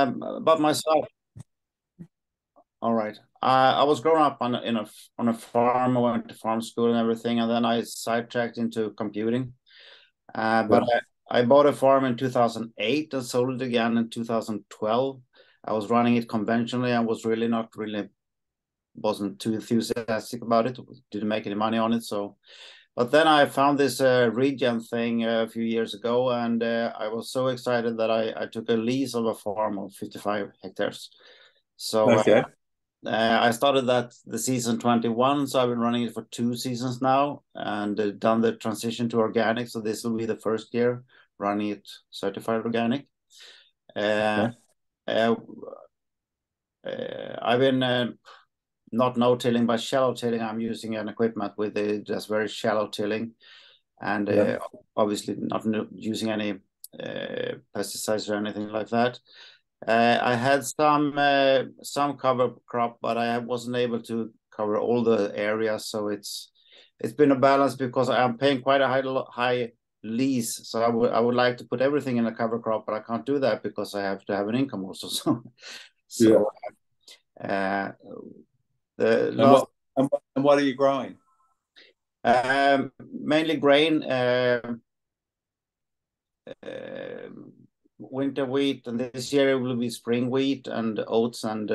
About myself, all right. I was growing up on a farm. I went to farm school and everything, and then I sidetracked into computing. But Yeah. I bought a farm in 2008 and sold it again in 2012. I was running it conventionally. I was really not really wasn't too enthusiastic about it. Didn't make any money on it. So, but then I found this regen thing a few years ago, and I was so excited that I took a lease of a farm of 55 hectares. So Okay. I started that the season 21, so I've been running it for 2 seasons now and done the transition to organic. So this will be the first year running it certified organic. Uh, Okay. uh, I've been not no tilling, but shallow tilling. I'm using an equipment with just very shallow tilling and Yeah. obviously not using any pesticides or anything like that. I had some cover crop, but I wasn't able to cover all the areas. So it's been a balance because I'm paying quite a high lease. So I would like to put everything in a cover crop, but I can't do that because I have to have an income also. Yeah. So uh, the And last what are you growing? mainly grain. Winter wheat, and this year it will be spring wheat and oats and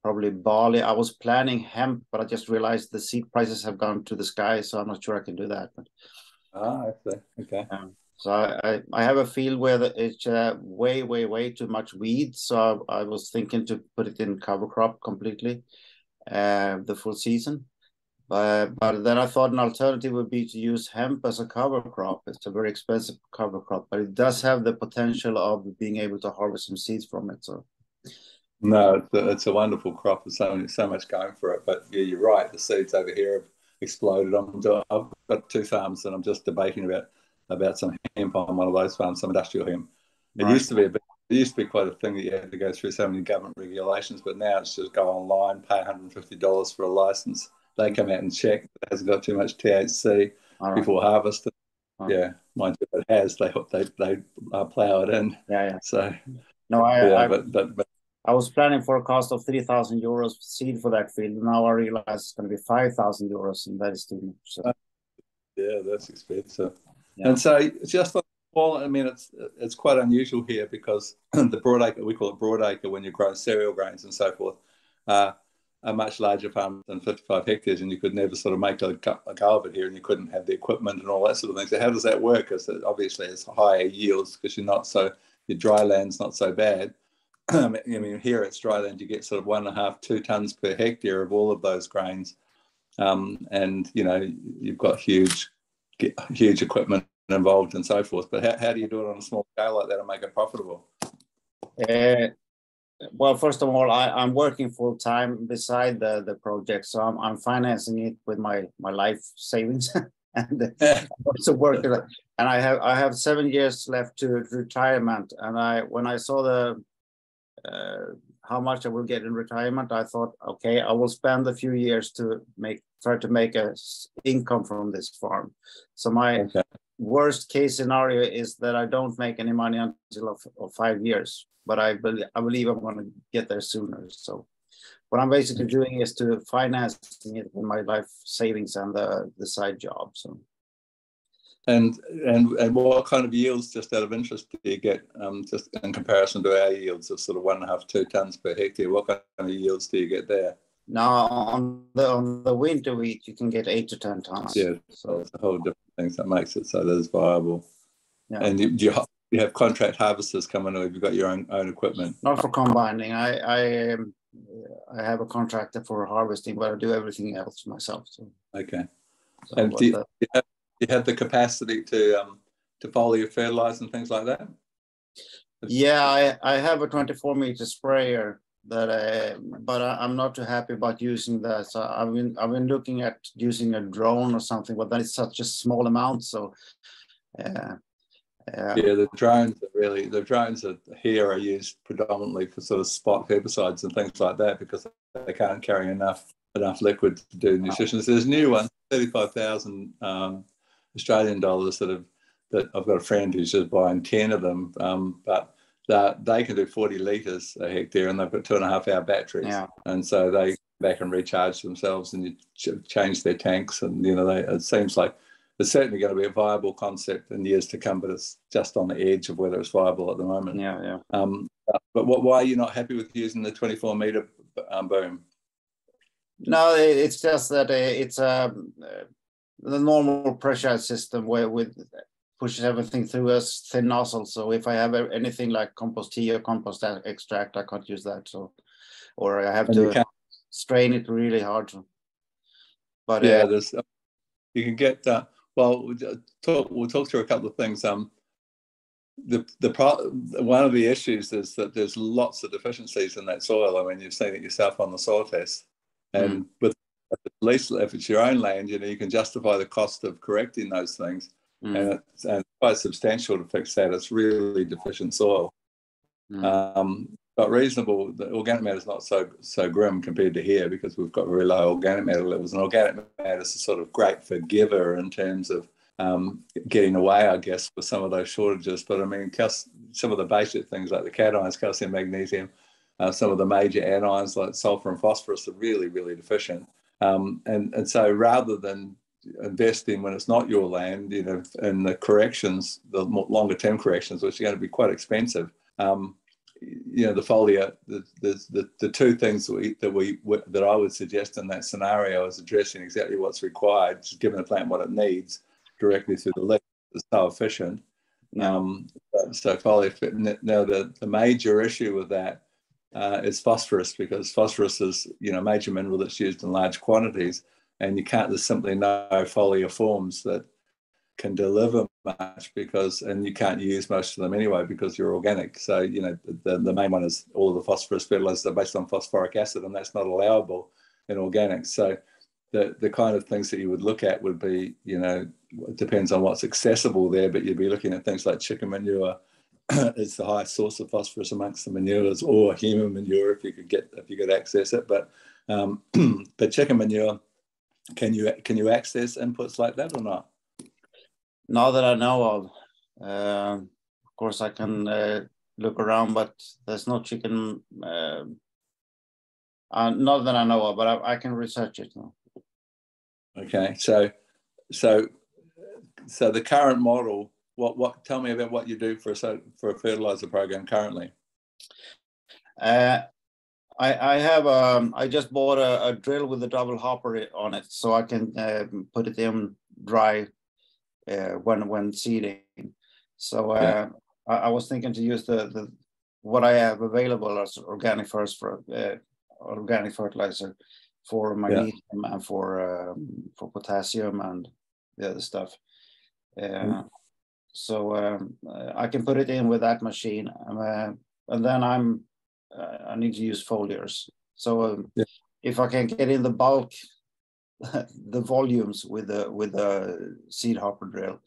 probably barley. I was planning hemp, but I just realized the seed prices have gone to the sky, so I'm not sure I can do that. But I see. Okay. so I have a field where it's way, way, way too much weed. So I was thinking to put it in cover crop completely the full season. But then I thought an alternative would be to use hemp as a cover crop. It's a very expensive cover crop, but it does have the potential of being able to harvest some seeds from it. So No, it's a wonderful crop. There's so much going for it. But yeah, you're right. The seeds over here have exploded. I've got two farms, and I'm just debating about some hemp on one of those farms, some industrial hemp. It right, used to be it used to be quite a thing that you had to go through so many government regulations, but now it's just go online, pay $150 for a license. They come out and check if it hasn't got too much THC all right, before harvest. all right. Yeah, mind you, if it has, they plow it in. Yeah, yeah. So No, yeah, I but I was planning for a cost of 3,000 euros seed for that field. Now I realize it's going to be 5,000 euros, and that is too much. So yeah, that's expensive. yeah, And so just on well, I mean, it's quite unusual here because the broadacre, we call it broadacre when you grow cereal grains and so forth, uh, a much larger farm than 55 hectares, and you could never sort of make a go of it here, and you couldn't have the equipment and all that sort of thing. So how does that work? Because it obviously it's higher yields because your dry land's not so bad. I mean, here it's dry land, you get sort of 1.5, 2 tons per hectare of all of those grains. And you've got huge equipment involved and so forth. But how do you do it on a small scale like that and make it profitable? uh, well, first of all, I'm working full time beside the project, so I'm financing it with my life savings, and Yeah, I'm also working. And I have 7 years left to retirement. And when I saw the uh, how much I will get in retirement, I thought, okay, I will spend a few years to try to make a income from this farm. So my okay. worst case scenario is that I don't make any money until of 5 years, but I believe I'm going to get there sooner. So what I'm basically doing is to financing it with my life savings and the side job. So And what kind of yields, just out of interest, do you get just in comparison to our yields of sort of 1.5, 2 tons per hectare? What kind of yields do you get there? now on the winter wheat, you can get 8 to 10 tons. Yeah, So it's a whole different thing that makes it so that it's viable. yeah. And do you have contract harvesters coming, or have you got your own equipment? Not for combining. I have a contractor for harvesting, but I do everything else myself. So Okay. so And but do you have the capacity to foliar fertilize and things like that? yeah, I have a 24-meter sprayer that but I'm not too happy about using that. So I've been looking at using a drone or something, but then it's such a small amount. So uh, uh, Yeah, the drones are here are used predominantly for sort of spot herbicides and things like that because they can't carry enough liquid to do nutrition. So there's a new one, 35,000 Australian dollars that I've got a friend who's just buying 10 of them. But they can do 40 litres a hectare, and they've got 2.5-hour batteries. Yeah. And so they back and recharge themselves, and you change their tanks. And, it seems like it's certainly going to be a viable concept in years to come, but it's just on the edge of whether it's viable at the moment. Yeah. But why are you not happy with using the 24-metre boom? No, it's just that it's the normal pressure system where with pushes everything through a thin nozzle. So if I have anything like compost tea or compost extract, I can't use that. So, or I have to strain it really hard. But yeah, you can get. We'll talk through a couple of things. One of the issues is that there's lots of deficiencies in that soil. I mean, you've seen it yourself on the soil test, and with at least if it's your own land, you can justify the cost of correcting those things, and it's quite substantial to fix that. It's really deficient soil. But reasonable. The organic matter is not so grim compared to here, because we've got very low organic matter levels, and organic matter is a sort of great forgiver in terms of getting away, I guess, with some of those shortages. But I mean, some of the basic things like the cations, calcium, magnesium, some of the major anions like sulfur and phosphorus are really, really deficient. And so rather than investing when it's not your land, in the corrections, the longer term corrections, which are going to be quite expensive, the foliar, the two things that I would suggest in that scenario is addressing exactly what's required, just giving the plant what it needs directly through the leaf. It's so efficient. So foliar. Now the major issue with that is phosphorus, because phosphorus is a major mineral that's used in large quantities, and there's simply no foliar forms that can deliver much, and you can't use most of them anyway because you're organic. So the main one is all of the phosphorus fertilizers are based on phosphoric acid, and that's not allowable in organics. So the kind of things that you would look at would be, it depends on what's accessible there, but you'd be looking at things like chicken manure. It's the highest source of phosphorus amongst the manures, or human manure if you could access it. But chicken manure, can you access inputs like that or not? Not that I know of. Of course, I can look around, but there's no chicken. Not that I know of, but I can research it. Okay, so the current model. What? Tell me about what you do for a fertilizer program currently. I have I just bought a drill with a double hopper on it, so I can put it in dry when seeding. So I was thinking to use the what I have available as organic organic fertilizer for magnesium and for potassium and the other stuff. So I can put it in with that machine, and then I need to use foliars. So if I can get in the bulk, the volumes with the seed hopper drill,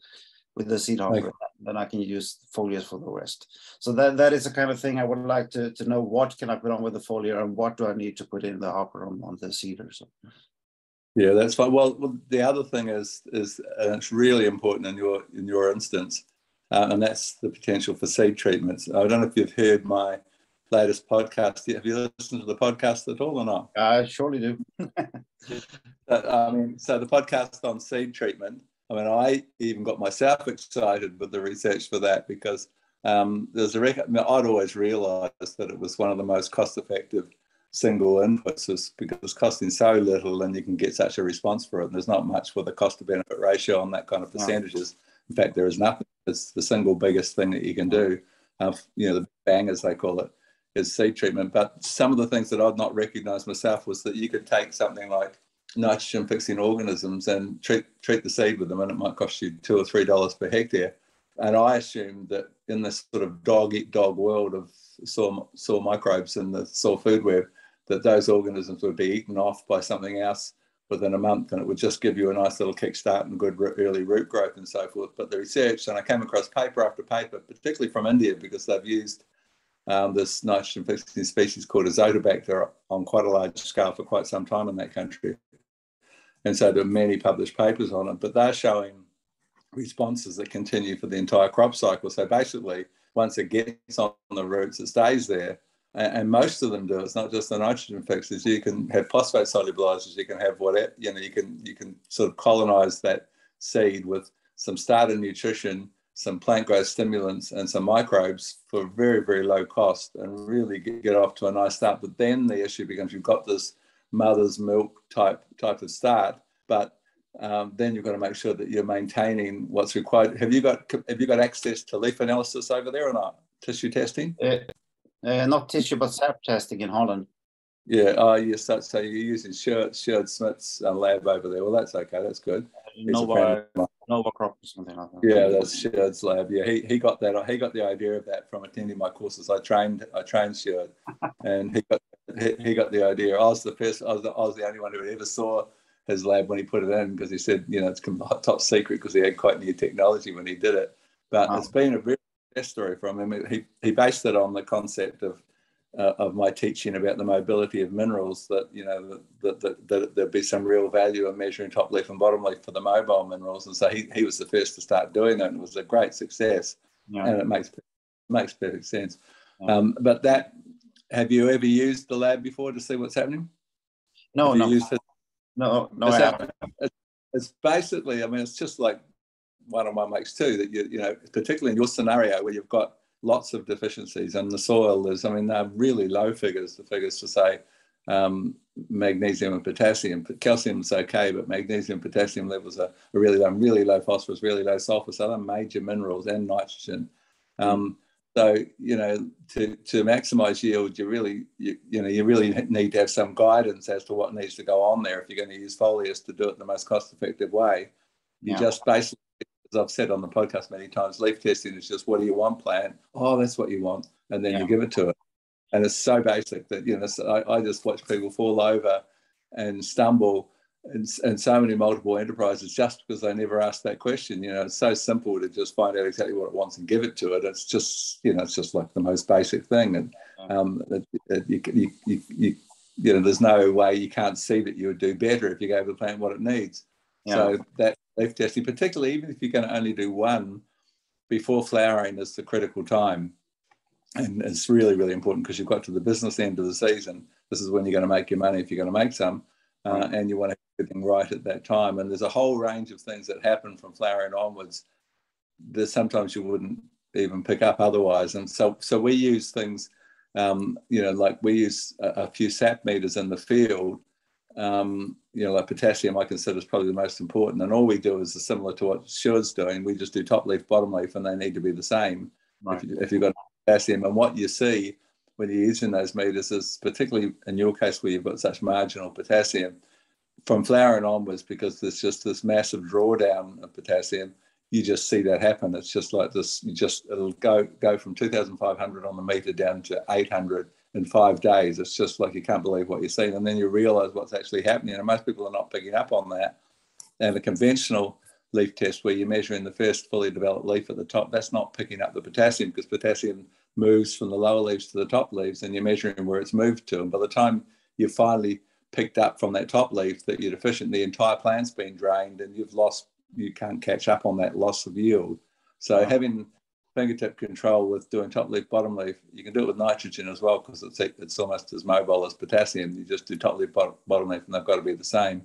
then I can use foliars for the rest. So that is the kind of thing I would like to know. What can I put on with the foliar, and what do I need to put in the hopper on the seeder? So. Yeah, that's fine. Well, the other thing is and it's really important in your instance, and that's the potential for seed treatments. I don't know if you've heard my latest podcast. Have you listened to the podcast at all or not? I surely do. So the podcast on seed treatment, I even got myself excited with the research for that, because there's I'd always realized that it was one of the most cost-effective single inputs, because it's costing so little and you can get such a response for it. And there's not much with the cost to benefit ratio on that kind of percentages. In fact, there is nothing. It's the single biggest thing that you can do. The bang, as they call it, is seed treatment. But some of the things that I'd not recognized myself was that you could take something like nitrogen fixing organisms and treat the seed with them, and it might cost you $2 or $3 per hectare. And I assumed that in this sort of dog eat dog world of soil microbes in the soil food web, that those organisms would be eaten off by something else within a month, and it would just give you a nice little kickstart and good early root growth and so forth. But the research, and I came across paper after paper, particularly from India, because they've used this nitrogen fixing species called Azotobacter on quite a large scale for quite some time in that country. And so there are many published papers on it, but they're showing responses that continue for the entire crop cycle. So basically, once it gets on the roots, it stays there. And most of them do. It's not just the nitrogen fixers. You can have phosphate solubilizers. You can have whatever, you can sort of colonize that seed with some starter nutrition, some plant growth stimulants, and some microbes for very, very low cost, and really get off to a nice start. But then the issue becomes you've got this mother's milk type of start, but then you've got to make sure that you're maintaining what's required. Have you got access to leaf analysis over there or not? Tissue testing? Not tissue, but sap testing in Holland. Yeah. Oh, yes. So you're using Sjoerd Smith's lab over there. Well, that's okay. That's good. Nova Crop or something like that. Yeah, that's Sjoerd's lab. Yeah, he got that. He got the idea of that from attending my courses. I trained Sjoerd, and he got the idea. I was the only one who ever saw his lab when he put it in, because he said, it's top secret because he had quite new technology when he did it. But It's been a very success story from him. He based it on the concept of my teaching about the mobility of minerals, that that there'd be some real value in measuring top leaf and bottom leaf for the mobile minerals, and so he was the first to start doing it, and it was a great success. And it makes perfect sense. But have you ever used the lab before to see what's happening? No, I haven't. It's basically, it's just like 1 and 1 makes 2. That particularly in your scenario where you've got lots of deficiencies and the soil they're really low figures. The figures to say magnesium and potassium. Calcium's okay, but magnesium, potassium levels are really low. Really low phosphorus, really low sulfur. So they're major minerals, and nitrogen. So to maximise yield, you really need to have some guidance as to what needs to go on there if you're going to use foliars to do it the most cost-effective way. You just basically, as I've said on the podcast many times, leaf testing is just, what do you want, plant? Oh, that's what you want, and then you give it to it. And it's so basic that I just watch people fall over and stumble in so many multiple enterprises just because they never asked that question. It's so simple to just find out exactly what it wants and give it to it. It's just it's just like the most basic thing, and there's no way you can't see that you would do better if you gave the plant what it needs. So that leaf testing, particularly even if you're going to only do 1 before flowering, is the critical time. And it's really, really important, because you've got to the business end of the season. This is when you're going to make your money, if you're going to make some, and you want to have everything right at that time. And there's a whole range of things that happen from flowering onwards that sometimes you wouldn't even pick up otherwise. And so we use things, like we use a few sap meters in the field. Like potassium, I consider is probably the most important. And all we do is similar to what Sjoerd's doing. We just do top leaf, bottom leaf, and they need to be the same. Right. If you've got potassium, and what you see when you're using those meters is, particularly in your case where you've got such marginal potassium, from flowering onwards, because there's just this massive drawdown of potassium, you just see that happen. It's just like this. It'll go from 2,500 on the meter down to 800 in 5 days. It's just like you can't believe what you're seeing, and then you realise what's actually happening. And most people are not picking up on that. And the conventional leaf test, where you're measuring the first fully developed leaf at the top, that's not picking up the potassium, because potassium moves from the lower leaves to the top leaves, and you're measuring where it's moved to. And by the time you've finally picked up from that top leaf that you're deficient, the entire plant's been drained, and you can't catch up on that loss of yield. So having fingertip control with doing top leaf, bottom leaf, you can do it with nitrogen as well, because it's almost as mobile as potassium. You just do top leaf, bottom leaf, and they've got to be the same.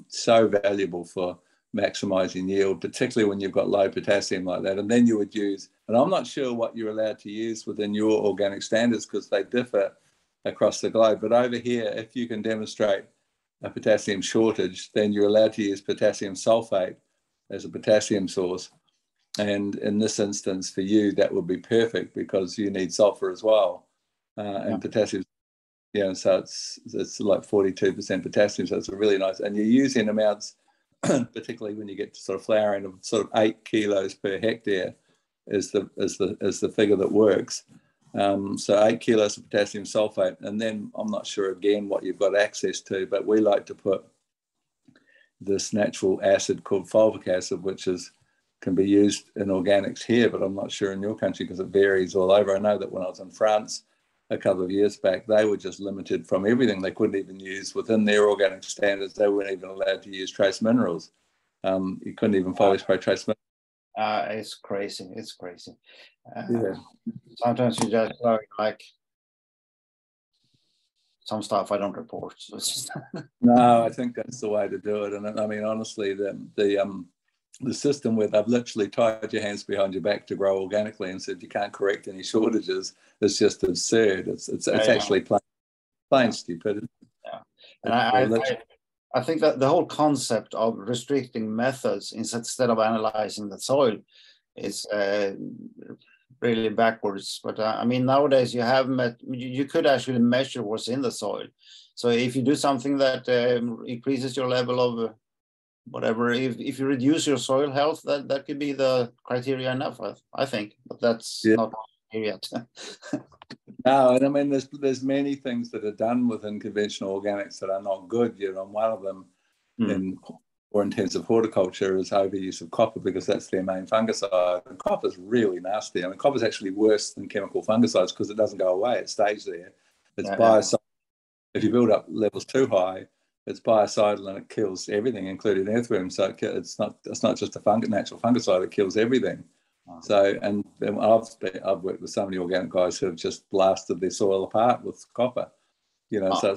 So valuable for maximising yield, particularly when you've got low potassium like that. And then you would use, and I'm not sure what you're allowed to use within your organic standards, because they differ across the globe. But over here, if you can demonstrate a potassium shortage, then you're allowed to use potassium sulfate as a potassium source. And in this instance, for you, that would be perfect, because you need sulfur as well. And potassium, so it's like 42% potassium. So it's a really nice, and you're using amounts, particularly when you get to sort of flowering, of sort of 8 kilos per hectare is the figure that works. So 8 kilos of potassium sulfate. And then I'm not sure again what you've got access to, but we like to put this natural acid called fulvic acid, which can be used in organics here, but I'm not sure in your country, because it varies all over. I know that when I was in France a couple of years back, they were just limited from everything. They couldn't even use within their organic standards. They weren't even allowed to use trace minerals. You couldn't even foliar spray trace minerals. It's crazy. It's crazy. Yeah. Sometimes you just like some stuff I don't report. So it's just No, I think that's the way to do it. And I mean, honestly, the system where they've literally tied your hands behind your back to grow organically and said you can't correct any shortages is just absurd. It's actually plain stupid. Yeah, and I think that the whole concept of restricting methods instead of analyzing the soil is really backwards. But I mean, nowadays you could actually measure what's in the soil. So if you do something that increases your level of whatever, if you reduce your soil health, that could be the criteria enough, I think. But that's not here yet. No, and I mean, there's many things that are done within conventional organics that are not good. You know, one of them in more intensive horticulture is overuse of copper because that's their main fungicide. And copper is really nasty. I mean, copper is actually worse than chemical fungicides because it doesn't go away; it stays there. It's biocidal. If you build up levels too high, it's biocidal and it kills everything, including earthworms. So it's not just a natural fungicide; it kills everything. So, and I've worked with so many organic guys who have just blasted their soil apart with copper, you know. So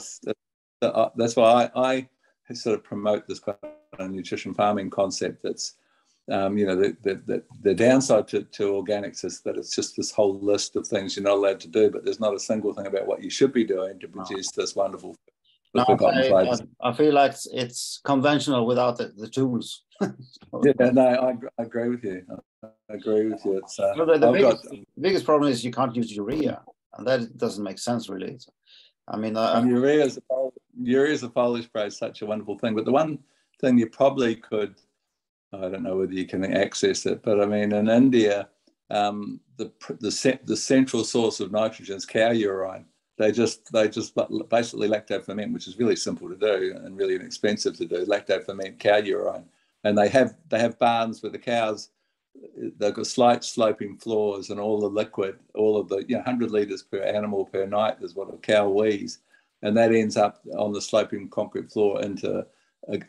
that's why I sort of promote this kind of nutrition farming concept. That's you know, the downside to organics is that it's just this whole list of things you're not allowed to do, but there's not a single thing about what you should be doing to produce this wonderful forgotten flavors. I feel like it's conventional without the tools. Yeah, no, I agree with you. I agree with you. It's the biggest problem is you can't use urea, and that doesn't make sense really. So, I mean, urea as a foliar spray is such a wonderful thing. But the one thing you probably could, I don't know whether you can access it, but I mean, in India, the central source of nitrogen is cow urine. They just basically lactate ferment, which is really simple to do and really inexpensive to do. Lactate ferment cow urine, and they have barns where the cows, they've got slight sloping floors, and all the liquid, all of the 100 litres per animal per night is what a cow weighs, and that ends up on the sloping concrete floor into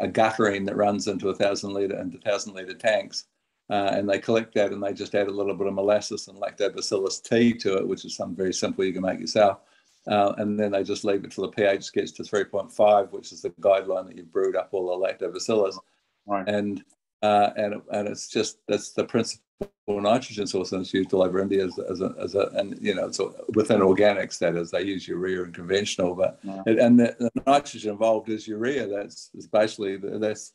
a guttering that runs into 1,000 litre tanks. And they collect that and they just add a little bit of molasses and lactobacillus tea to it, which is something very simple you can make yourself. And then they just leave it till the pH gets to 3.5, which is the guideline that you've brewed up all the lactobacillus. Right. And it's just, that's the principal nitrogen source, and it's used all over India as a and it's within organics, that is, they use urea and conventional, but and the nitrogen involved is urea. That's basically that's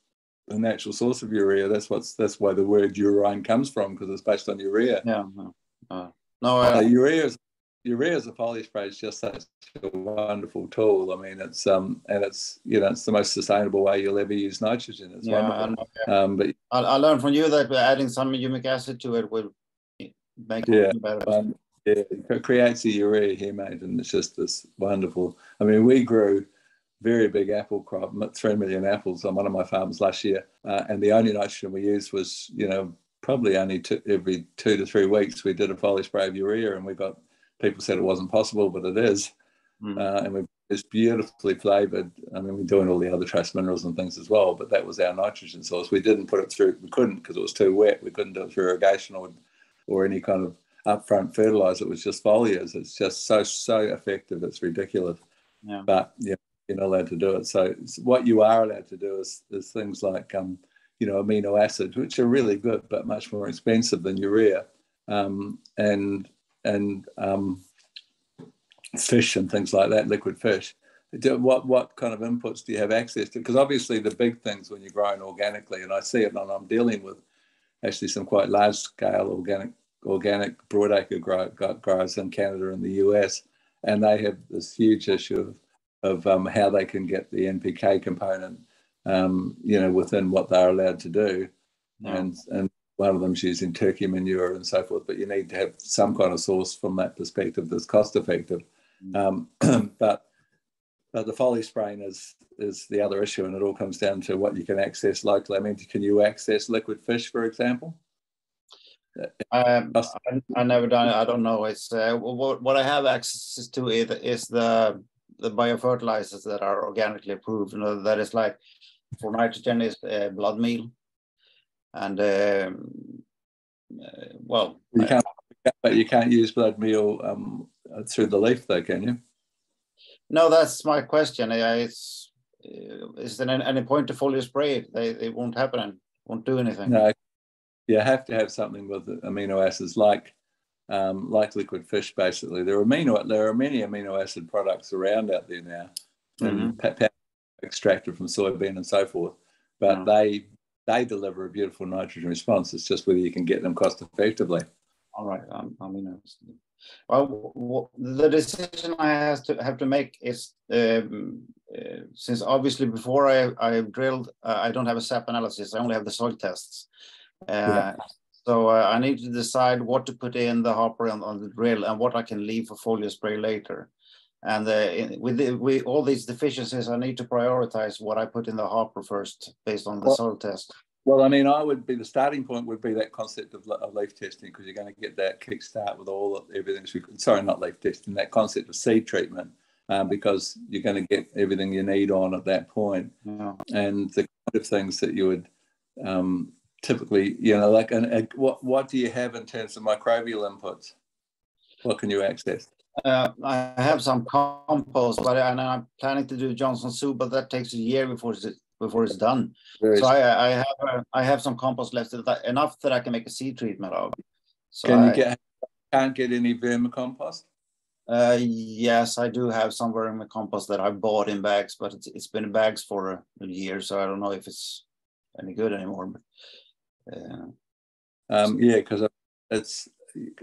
the natural source of urea. That's why the word urine comes from, because it's based on urea. Urea as a foliar spray is just such a wonderful tool. I mean, it's and it's it's the most sustainable way you'll ever use nitrogen. It's wonderful. But I learned from you that adding some humic acid to it will make it better. It creates a urea humate, and it's just this wonderful. I mean, we grew very big apple crop, 3 million apples on one of my farms last year, and the only nitrogen we used was probably only every 2 to 3 weeks we did a foliar spray of urea, and we got. People said it wasn't possible, but it is. And it's beautifully flavored. I mean, we're doing all the other trace minerals and things as well, but that was our nitrogen source. We didn't put it through, we couldn't, because it was too wet. We couldn't do it through irrigation or any kind of upfront fertilizer. It was just foliars. It's just so effective. It's ridiculous. Yeah. But you're not allowed to do it. So what you are allowed to do is things like, amino acids, which are really good, but much more expensive than urea. And fish and things like that, liquid fish. What kind of inputs do you have access to? Because obviously the big things when you're growing organically, and I see it, and I'm dealing with actually some quite large scale organic broadacre growers in Canada and the US, and they have this huge issue of how they can get the NPK component, within what they're allowed to do, and one of them's using turkey manure and so forth, but you need to have some kind of source from that perspective that's cost effective. But the foliar spraying is the other issue, and it all comes down to what you can access locally. I mean, can you access liquid fish, for example? I never done it. I don't know. It's what I have access to is the biofertilizers that are organically approved. That is like for nitrogen is blood meal. And well, you can't use blood meal through the leaf, though, can you? No, that's my question. Is there any point to foliar spray? They won't happen, won't do anything. No, you have to have something with amino acids like liquid fish. Basically, there are many amino acid products around out there now, and extracted from soybean and so forth. But they deliver a beautiful nitrogen response. It's just whether you can get them cost effectively. All right, amino acid. Well, the decision I have to make is since obviously before I drilled, I don't have a SAP analysis. I only have the soil tests. So I need to decide what to put in the hopper on the drill and what I can leave for foliar spray later. And with all these deficiencies, I need to prioritize what I put in the hopper first based on the soil test. Well, I mean, the starting point would be that concept of leaf testing, because you're going to get that kickstart with everything. Sorry, not leaf testing, that concept of seed treatment, because you're going to get everything you need on at that point. Yeah. And the kind of things that you would typically, like, what do you have in terms of microbial inputs? What can you access? I have some compost, but I'm planning to do Johnson soup, but that takes a year before it's done. So I have some compost left, enough that I can make a seed treatment of. So can't get any vermicompost? Yes, I do have some vermicompost that I bought in bags, but it's been in bags for a year, so I don't know if it's any good anymore. But, because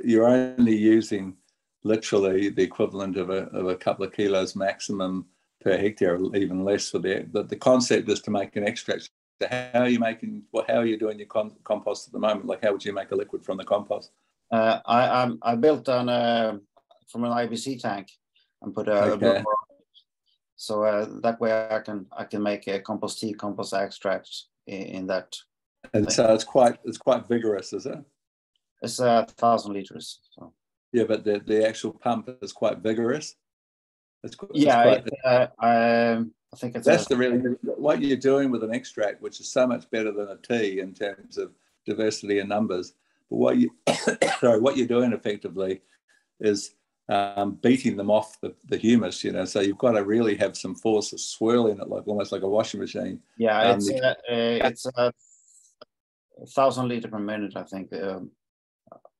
you're only using literally the equivalent of a couple of kilos maximum per hectare, or even less for that. But the concept is to make an extract. So how are you doing your compost at the moment? Like, how would you make a liquid from the compost? I built from an IBC tank and put a blower on it. So that way I can make a compost tea, compost extract in that. And thing. So it's quite vigorous, is it? It's 1,000 liters. So. Yeah, but the actual pump is quite vigorous. I think that's what you're doing with an extract, which is so much better than a tea in terms of diversity and numbers. But what you're doing effectively is beating them off the humus. So you've got to really have some force of swirling it, like almost like a washing machine. Yeah, it's 1,000 liters per minute, I think.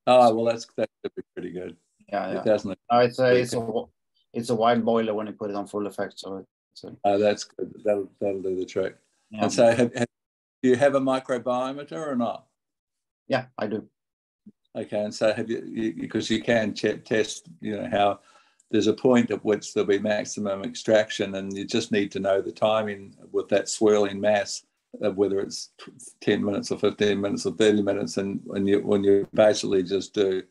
Well, that could be pretty good. Yeah. 1,000. It's a wide boiler when you put it on full effect. So that's good. That'll do the trick. Yeah. And so, do you have a microbiometer or not? Yeah, I do. Okay, and so have you because you can test, how there's a point at which there'll be maximum extraction, and you just need to know the timing with that swirling mass, whether it's 10 minutes or 15 minutes or 30 minutes, and when you basically just do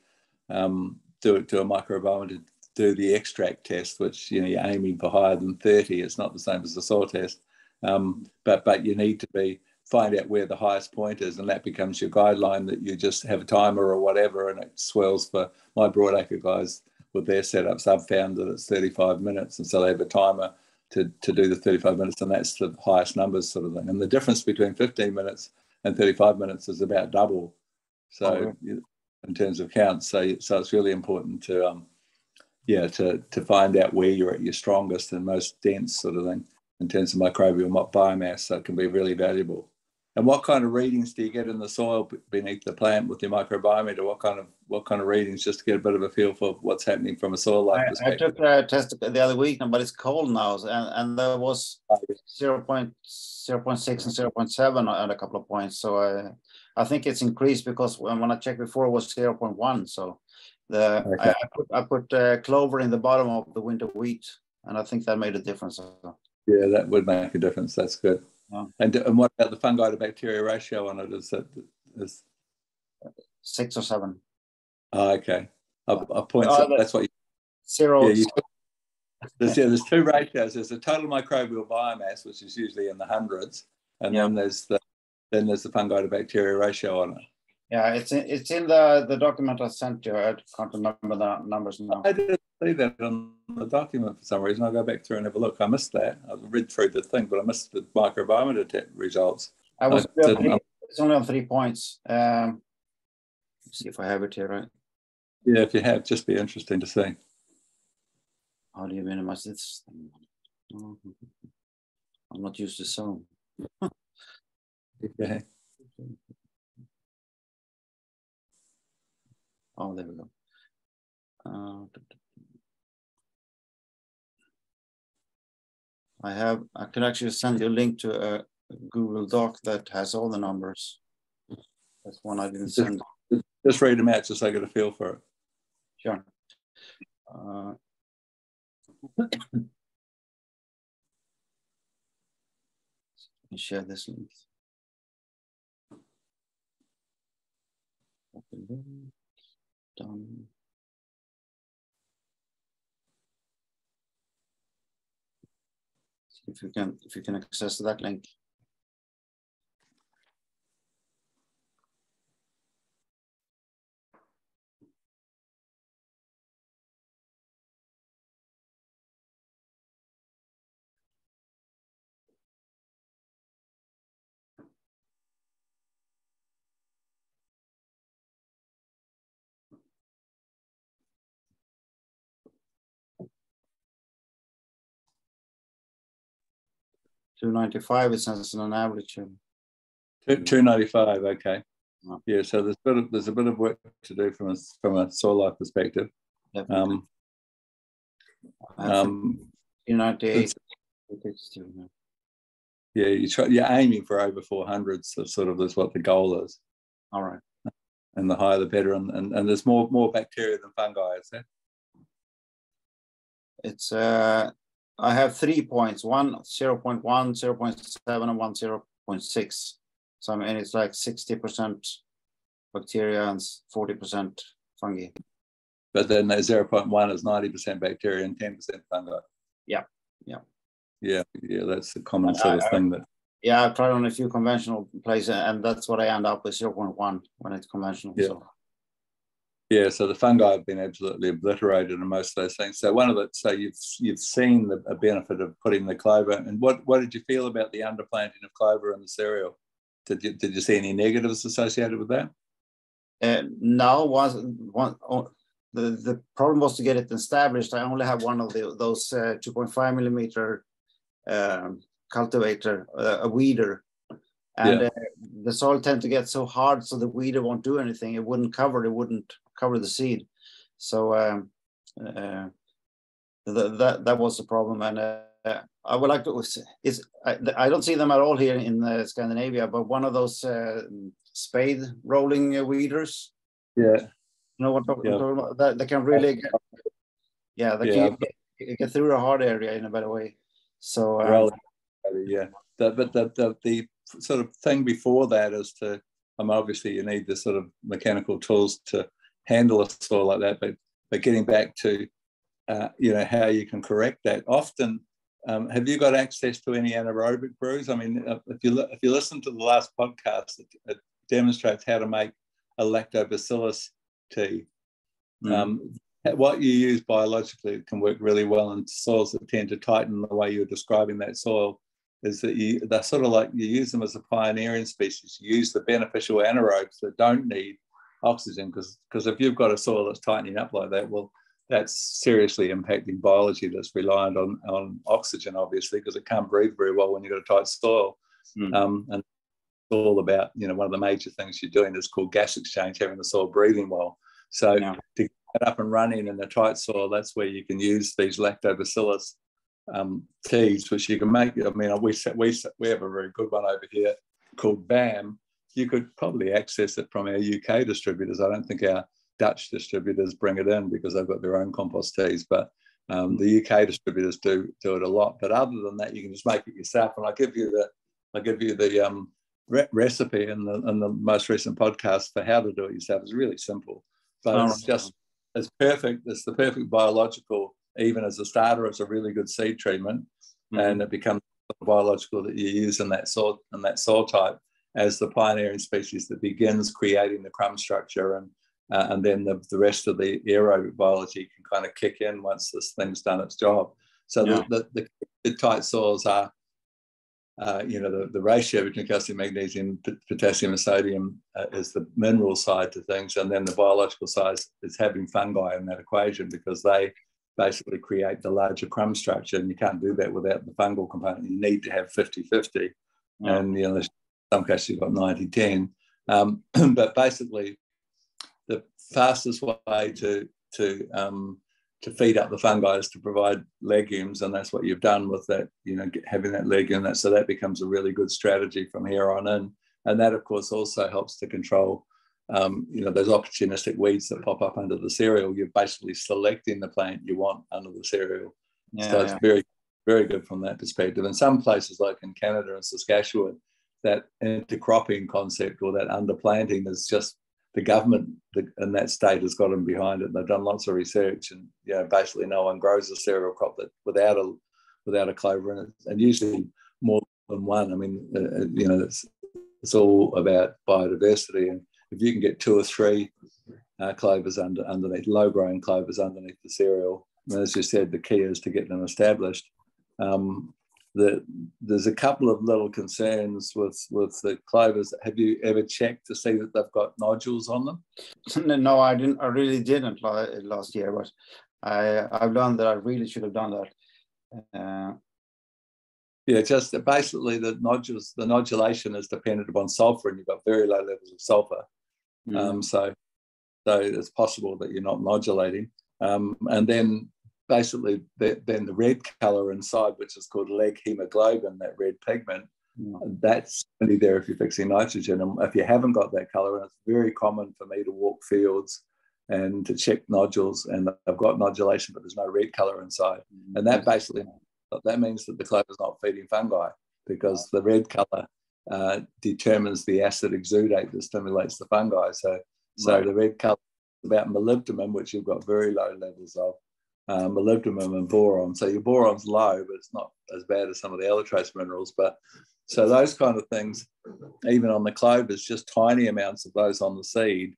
a microbiometer, do the extract test, which you're aiming for higher than 30. It's not the same as the soil test, but you need to find out where the highest point is, and that becomes your guideline, that you just have a timer or whatever, and it swells. For my broadacre guys with their setups, I've found that it's 35 minutes, and so they have a timer to do the 35 minutes, and that's the highest numbers sort of thing. And the difference between 15 minutes and 35 minutes is about double. So in terms of counts, so it's really important to find out where you're at your strongest and most dense sort of thing in terms of microbial biomass. So it can be really valuable. And what kind of readings do you get in the soil beneath the plant with your microbiometer? What kind of readings, just to get a bit of a feel for what's happening from a soil life perspective? I took a test the other week, but it's cold now, and there was 0.6 and 0.7 at a couple of points. So I think it's increased, because when I checked before, it was 0.1. So I put clover in the bottom of the winter wheat, and I think that made a difference. Yeah, that would make a difference. That's good. Yeah. And what about the fungi to bacteria ratio on it? Is 6 or 7? Oh, okay. A point. That's what you. 0. Yeah, there's two ratios. There's the total microbial biomass, which is usually in the hundreds, and then there's the fungi to bacteria ratio on it. Yeah, it's in the document I sent you. I can't remember the numbers now. I didn't see that on the document for some reason. I'll go back through and have a look. I missed that. I read through the thing, but I missed the microbiometer results. It's only on 3 points. See if I have it here, right? Yeah, if you have, just be interesting to see. How do you minimize this? I'm not used to sound. Okay. Oh, there we go. I can actually send you a link to a Google Doc that has all the numbers. That's one I didn't send. Just read them out just so I get a feel for it. Sure. Share this link. Done. See if you can access that link. $295 it says on an average. 295. Okay. Oh. Yeah. So there's a bit of work to do from a soil life perspective. Definitely. 298. Yeah, you're aiming for over 400. So sort of is what the goal is. All right. And the higher the better. And there's more bacteria than fungi, is there? It's I have 3 points, 0.1, 0.7, and 0.6. So I mean it's like 60% bacteria and 40% fungi. But then that 0.1 is 90% bacteria and 10% fungi. Yeah. That's the common sort of thing that. Yeah, I've tried on a few conventional places, and that's what I end up with 0.1 when it's conventional. Yeah. So. Yeah, so the fungi have been absolutely obliterated in most of those things. So so you've seen a benefit of putting the clover. And what did you feel about the underplanting of clover in the cereal? Did you see any negatives associated with that? No, the problem was to get it established. I only have one of those 2.5 millimeter cultivator, a weeder. And the soil tend to get so hard, so the weeder won't do anything. It wouldn't cover the seed. So that was the problem. And I would like to. I don't see them at all here in Scandinavia, but one of those spade rolling weeders. Yeah. You know what I'm talking about? That they can really get through a hard area in a better way. So but the sort of thing before that is to, obviously you need the sort of mechanical tools to handle a soil like that, but getting back to how you can correct that. Often, have you got access to any anaerobic brews? I mean, if you listen to the last podcast, it demonstrates how to make a lactobacillus tea. What you use biologically can work really well in soils that tend to tighten the way you're describing that soil. Is that they're sort of like you use them as a pioneering species. You use the beneficial anaerobes that don't need oxygen, because if you've got a soil that's tightening up like that, well, that's seriously impacting biology that's reliant on oxygen, obviously, because it can't breathe very well when you've got a tight soil. And it's all about, one of the major things you're doing is called gas exchange, having the soil breathing well. So to get it up and running in a tight soil, that's where you can use these lactobacillus teas, which you can make. I mean, we have a very good one over here called BAM. You could probably access it from our UK distributors. I don't think our Dutch distributors bring it in because they've got their own compost teas, but the UK distributors do it a lot. But other than that, you can just make it yourself. And I'll give you the recipe in the most recent podcast for how to do it yourself. It's really simple, but it's perfect. It's the perfect biological. Even as a starter, it's a really good seed treatment, and it becomes biological that you use in that soil type as the pioneering species that begins creating the crumb structure, and then the rest of the aerobic biology can kind of kick in once this thing's done its job. So the tight soils are the ratio between calcium, magnesium, potassium, and sodium is the mineral side to things, and then the biological side is having fungi in that equation, because they basically create the larger crumb structure, and you can't do that without the fungal component. You need to have 50-50, and in some cases you've got 90-10. But basically, the fastest way to feed up the fungi is to provide legumes, and that's what you've done with that, having that legume. So that becomes a really good strategy from here on in. And that, of course, also helps to control, those opportunistic weeds that pop up under the cereal. You're basically selecting the plant you want under the cereal. So it's very, very good from that perspective. In some places, like in Canada and Saskatchewan, that intercropping concept, or that underplanting, is just the government in that state has got them behind it. They've done lots of research, and basically no one grows a cereal crop that without a clover in it, and usually more than one. I mean, it's all about biodiversity, and if you can get 2 or 3 clovers underneath, low-growing clovers underneath the cereal, and as you said, the key is to get them established. There's a couple of little concerns with the clovers. Have you ever checked to see that they've got nodules on them? No, I didn't. I really didn't last year, but I've learned that I really should have done that. Just basically the nodulation is dependent upon sulfur, and you've got very low levels of sulfur. So it's possible that you're not nodulating. And then basically then the red color inside, which is called leg hemoglobin, that red pigment, that's only there if you're fixing nitrogen. And if you haven't got that color, and it's very common for me to walk fields and to check nodules, and I've got nodulation, but there's no red color inside. And that basically, that means that the clover is not feeding fungi, because the red color determines the acid exudate that stimulates the fungi. So the red color is about molybdenum, which you've got very low levels of, molybdenum and boron. So your boron's low, but it's not as bad as some of the other trace minerals. But so those kind of things, even on the clovers, just tiny amounts of those on the seed,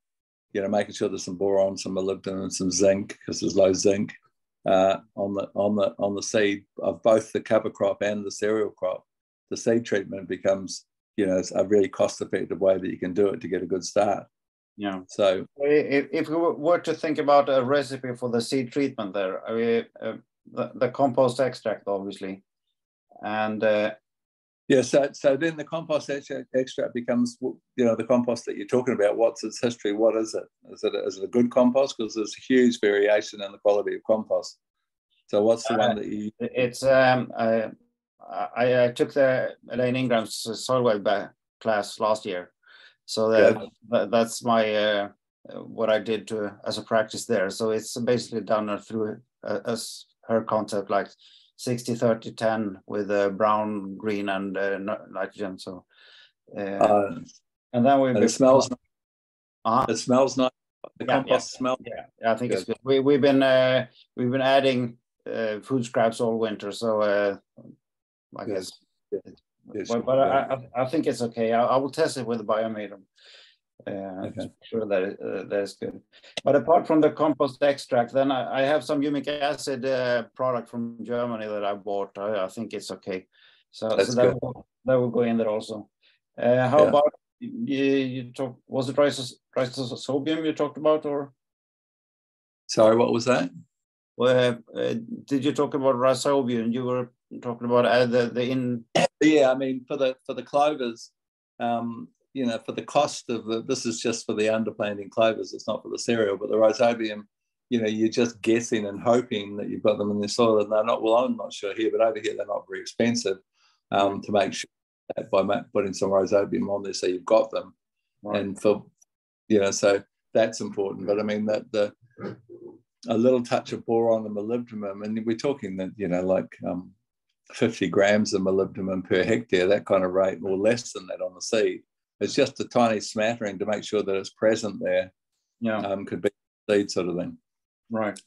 making sure there's some boron, some molybdenum, some zinc, because there's low zinc on the seed of both the cover crop and the cereal crop. The seed treatment becomes, it's a really cost-effective way that you can do it to get a good start. Yeah. So if we were to think about a recipe for the seed treatment there, the compost extract, obviously, and so then the compost extract becomes, the compost that you're talking about. What's its history? What is it? Is it a good compost? Because there's a huge variation in the quality of compost. So what's the one that you? It's I took the Elaine Ingram's soil web class last year. So that's my what I did as a practice there. So it's basically done through as her concept, like 60-30-10 with brown, green, and nitrogen. So and then it smells. It smells nice. The compost smell. Yeah, I think it's good. We've been adding food scraps all winter, so I guess. But I think it's okay. I will test it with the biometer. Sure that is good. But apart from the compost extract, then I have some humic acid product from Germany that I bought. I think it's okay. So that will go in there also. How about you talk? Was it rhizobium you talked about, or? Sorry, what was that? Well, did you talk about rhizobium? You were talking about the in. Yeah, I mean, for the clovers, for the cost of this is just for the underplanting clovers. It's not for the cereal, but the rhizobium, you're just guessing and hoping that you've got them in the soil, and they're not. Well, I'm not sure here, but over here they're not very expensive. To make sure that by putting some rhizobium on there, so you've got them, and for so that's important. But I mean that a little touch of boron and molybdenum, and we're talking that like 50 grams of molybdenum per hectare, that kind of rate, or less than that on the seed. It's just a tiny smattering to make sure that it's present there. Could be seed sort of thing. Right.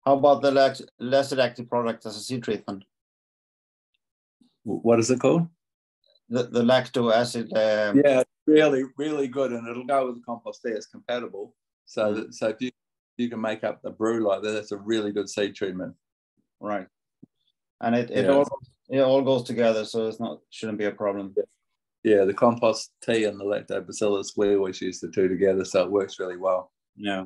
How about the lesser active product as a seed treatment? What is it called? The lacto acid. Really, really good, and it'll go with the compost there. It's compatible. So if you can make up the brew like that, that's a really good seed treatment. Right. And it also it all goes together, so shouldn't be a problem. Yeah, the compost tea and the lactobacillus, we always use the two together, so it works really well. Yeah.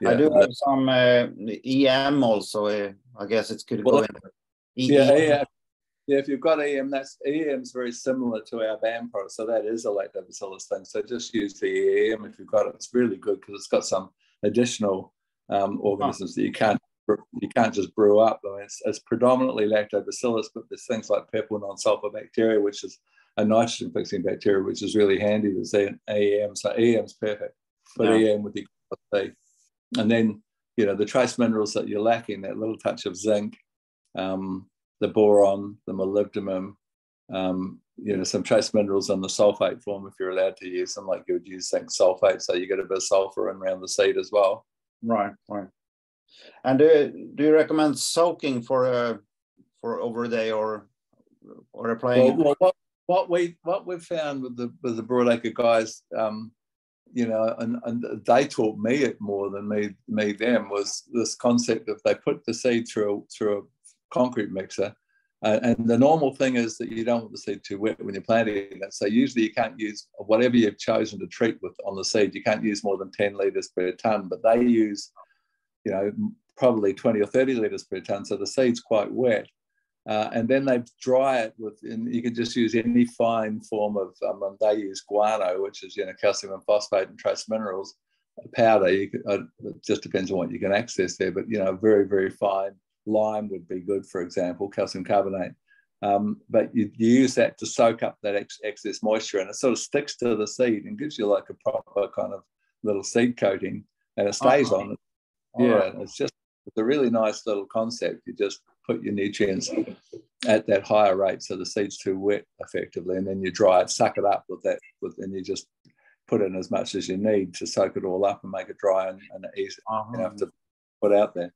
I do have some EM also. I guess it's good to go in. Yeah, if you've got EM, EM's very similar to our BAM product, so that is a lactobacillus thing. So just use the EM if you've got it. It's really good because it's got some additional organisms that you can't just brew up. I mean, it's predominantly lactobacillus, but there's things like purple non-sulfur bacteria, which is a nitrogen fixing bacteria, which is really handy to see in EM. So EM's perfect. Put EM with the compost. And then, the trace minerals that you're lacking, that little touch of zinc, the boron, the molybdenum, some trace minerals in the sulfate form, if you're allowed to use them, like you would use zinc sulfate, so you get a bit of sulfur in around the seed as well. Right. And do you recommend soaking for over a day or applying? Well, what we've found with the broadacre guys, and they taught me it more than me them, was this concept of they put the seed through a concrete mixer, and the normal thing is that you don't want the seed too wet when you're planting it. So usually you can't use whatever you've chosen to treat with on the seed. You can't use more than 10 litres per tonne, but they use, probably 20 or 30 litres per tonne. So the seed's quite wet. And then they dry it and you can just use any fine form of, they use guano, which is, calcium and phosphate and trace minerals, powder. It just depends on what you can access there, but, very, very fine. Lime would be good, for example, calcium carbonate. But you use that to soak up that excess moisture, and it sort of sticks to the seed and gives you like a proper kind of little seed coating, and it stays on it. Right. It's a really nice little concept. You just put your nutrients at that higher rate so the seed's too wet effectively, and then you dry it, suck it up and you just put in as much as you need to soak it all up and make it dry and easy enough to put out there.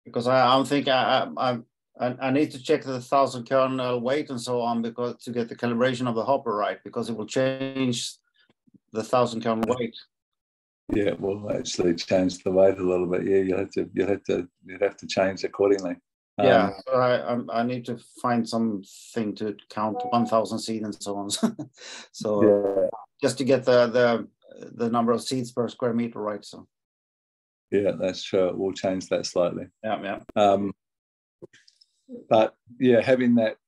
Because I'm thinking I need to check the 1,000 kernel weight and so on, because to get the calibration of the hopper right, because it will change the 1,000 kernel weight. Yeah, we'll actually change the weight a little bit. Yeah, you'd have to change accordingly. Yeah, so I need to find something to count 1,000 seed and so on. So just to get the number of seeds per square meter right. So yeah, that's true. We'll change that slightly. Yeah. But yeah, having that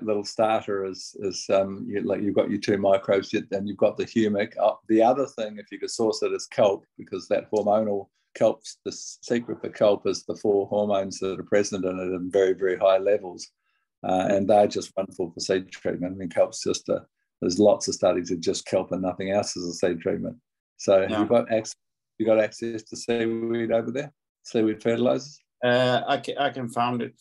little starter is like you've got your two microbes and you've got the humic. The other thing, if you could source it, is kelp, because that hormonal kelp, the secret for kelp is the 4 hormones that are present in it in very, very high levels, and they're just wonderful for seed treatment. I mean, kelp's just there's lots of studies of just kelp and nothing else as a seed treatment. So have you got access to seaweed over there? Seaweed fertilizers? I can find it.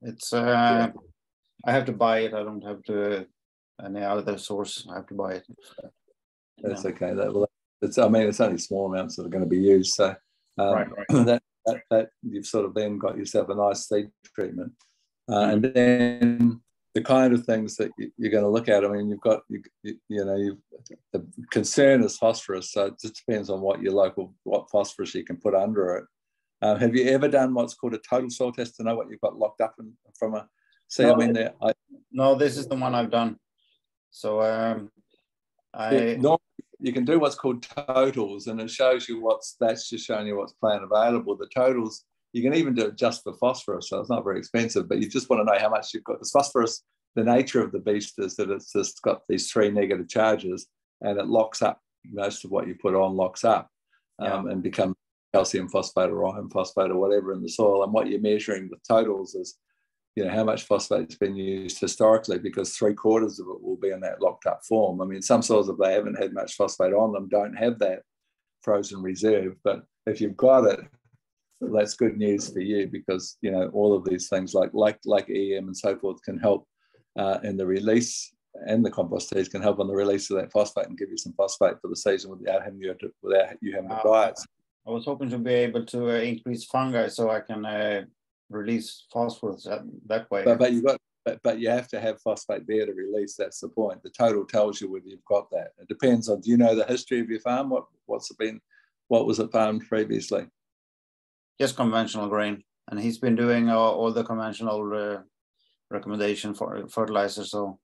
It's I have to buy it. I don't have to any other source. I have to buy it. That's okay. It's only small amounts that are going to be used. So right. that you've sort of then got yourself a nice seed treatment. And then the kind of things that you're going to look at. I mean, you've got the concern is phosphorus. So it just depends on what phosphorus you can put under it. Have you ever done what's called a total soil test to know what you've got locked up from a? No, this is the one I've done. So you can do what's called totals, and it shows you that's just showing you what's plant available. The totals, you can even do it just for phosphorus, so it's not very expensive, but you just want to know how much you've got. Because phosphorus, the nature of the beast is that it's just got these 3 negative charges, and it locks up most of what you put on, locks up and becomes calcium phosphate or iron phosphate or whatever in the soil. And what you're measuring with totals is, how much phosphate's been used historically, because 3/4 of it will be in that locked up form. I mean, some soils, if they haven't had much phosphate on them, don't have that frozen reserve. But if you've got it, that's good news for you, because, all of these things like EM and so forth can help in the release, and the compost teas can help on the release of that phosphate and give you some phosphate for the season without you having to buy it. I was hoping to be able to increase fungi so I can release phosphorus that way. But you have to have phosphate there to release. That's the point. The total tells you whether you've got that. It depends on. Do you know the history of your farm? What was it farmed previously? Just conventional grain, and he's been doing all the conventional recommendation for fertilizer. So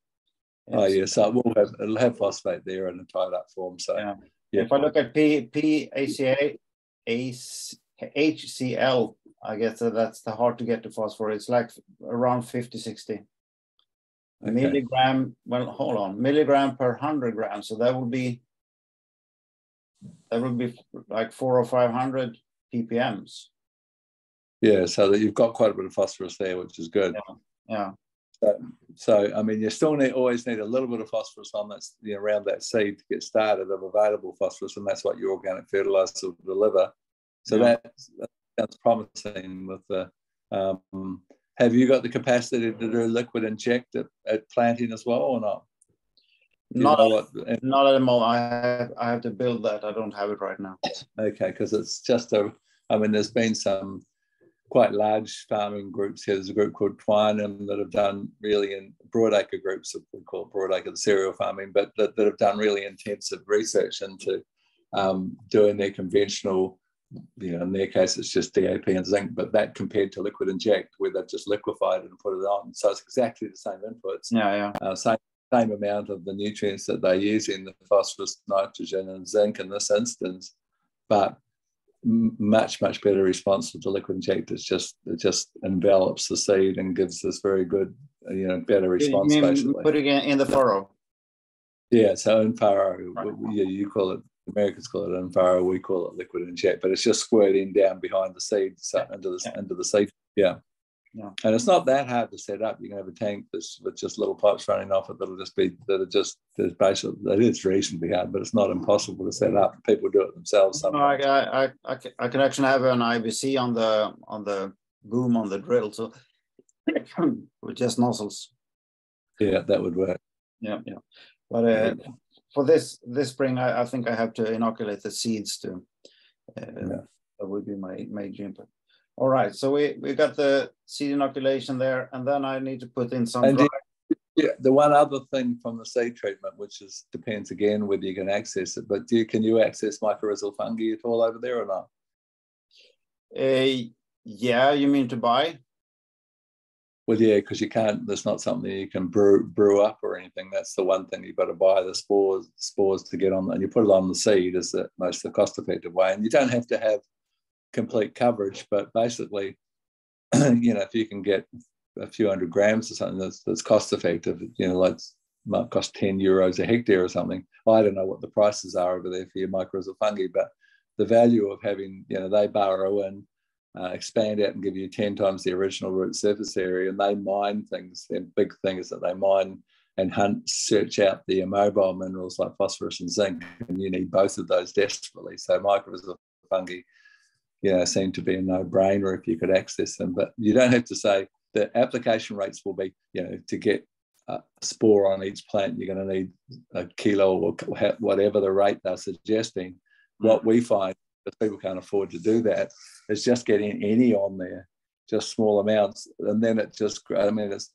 oh yeah, so it'll have phosphate there in a tied up form. So yeah. Yeah. If I look at PACA, HCl, I guess that's the hard to get to phosphorus. It's like around 50, 60 milligram. Well, hold on, milligram per 100 grams. So that would be like 400 or 500 ppms. Yeah, so that you've got quite a bit of phosphorus there, which is good. Yeah. So I mean, you still always need a little bit of phosphorus on that, around that seed to get started of available phosphorus, and that's what your organic fertilizer will deliver. So that sounds promising. With the, have you got the capacity to do liquid inject at planting as well, or not? Not at the moment. I have to build that. I don't have it right now. Okay, because it's just I mean, there's been some quite large farming groups here. There's a group called Twine that have done really in broadacre groups, we call it broadacre cereal farming, but that have done really intensive research into doing their conventional, in their case, it's just DAP and zinc, but that compared to liquid inject, where they've just liquefied it and put it on. So it's exactly the same inputs. Same amount of the nutrients that they use in the phosphorus, nitrogen, and zinc in this instance, but much better response to the liquid inject. It just envelops the seed and gives this very good, better response. You mean basically putting it in the furrow? Yeah, so in furrow, you call it, Americans call it in furrow, we call it liquid inject, but it's just squirting down behind the seed, so into the seed. Yeah. And it's not that hard to set up. You can have a tank with just little pipes running off it it is reasonably hard, but it's not impossible to set up. People do it themselves sometimes. I can actually have an IBC on the boom on the drill, so with just nozzles. Yeah, that would work. Yeah. But for this spring, I think I have to inoculate the seeds too. That would be my major input. All right, so we got the seed inoculation there, and then I need to put in some dry. The one other thing from the seed treatment, which depends again whether you can access it, but can you access mycorrhizal fungi at all over there or not? Yeah, you mean to buy? Well, yeah, because you can't. There's not something you can brew up or anything. That's the one thing you've got to buy the spores to get on, and you put it on the seed is the most cost-effective way. And you don't have to have complete coverage, but basically, if you can get a few hundred grams or something that's cost effective, like might cost €10 a hectare or something. I don't know what the prices are over there for your mycorrhizal fungi, but the value of having, they burrow in, expand out and give you 10 times the original root surface area, and they mine things. Their big thing is that they mine and search out the immobile minerals like phosphorus and zinc, and you need both of those desperately. So mycorrhizal fungi seem to be a no-brainer if you could access them. But you don't have to say the application rates will be, to get a spore on each plant, you're going to need a kilo or whatever the rate they're suggesting. What we find, if people can't afford to do that, is just getting any on there, just small amounts. And then it's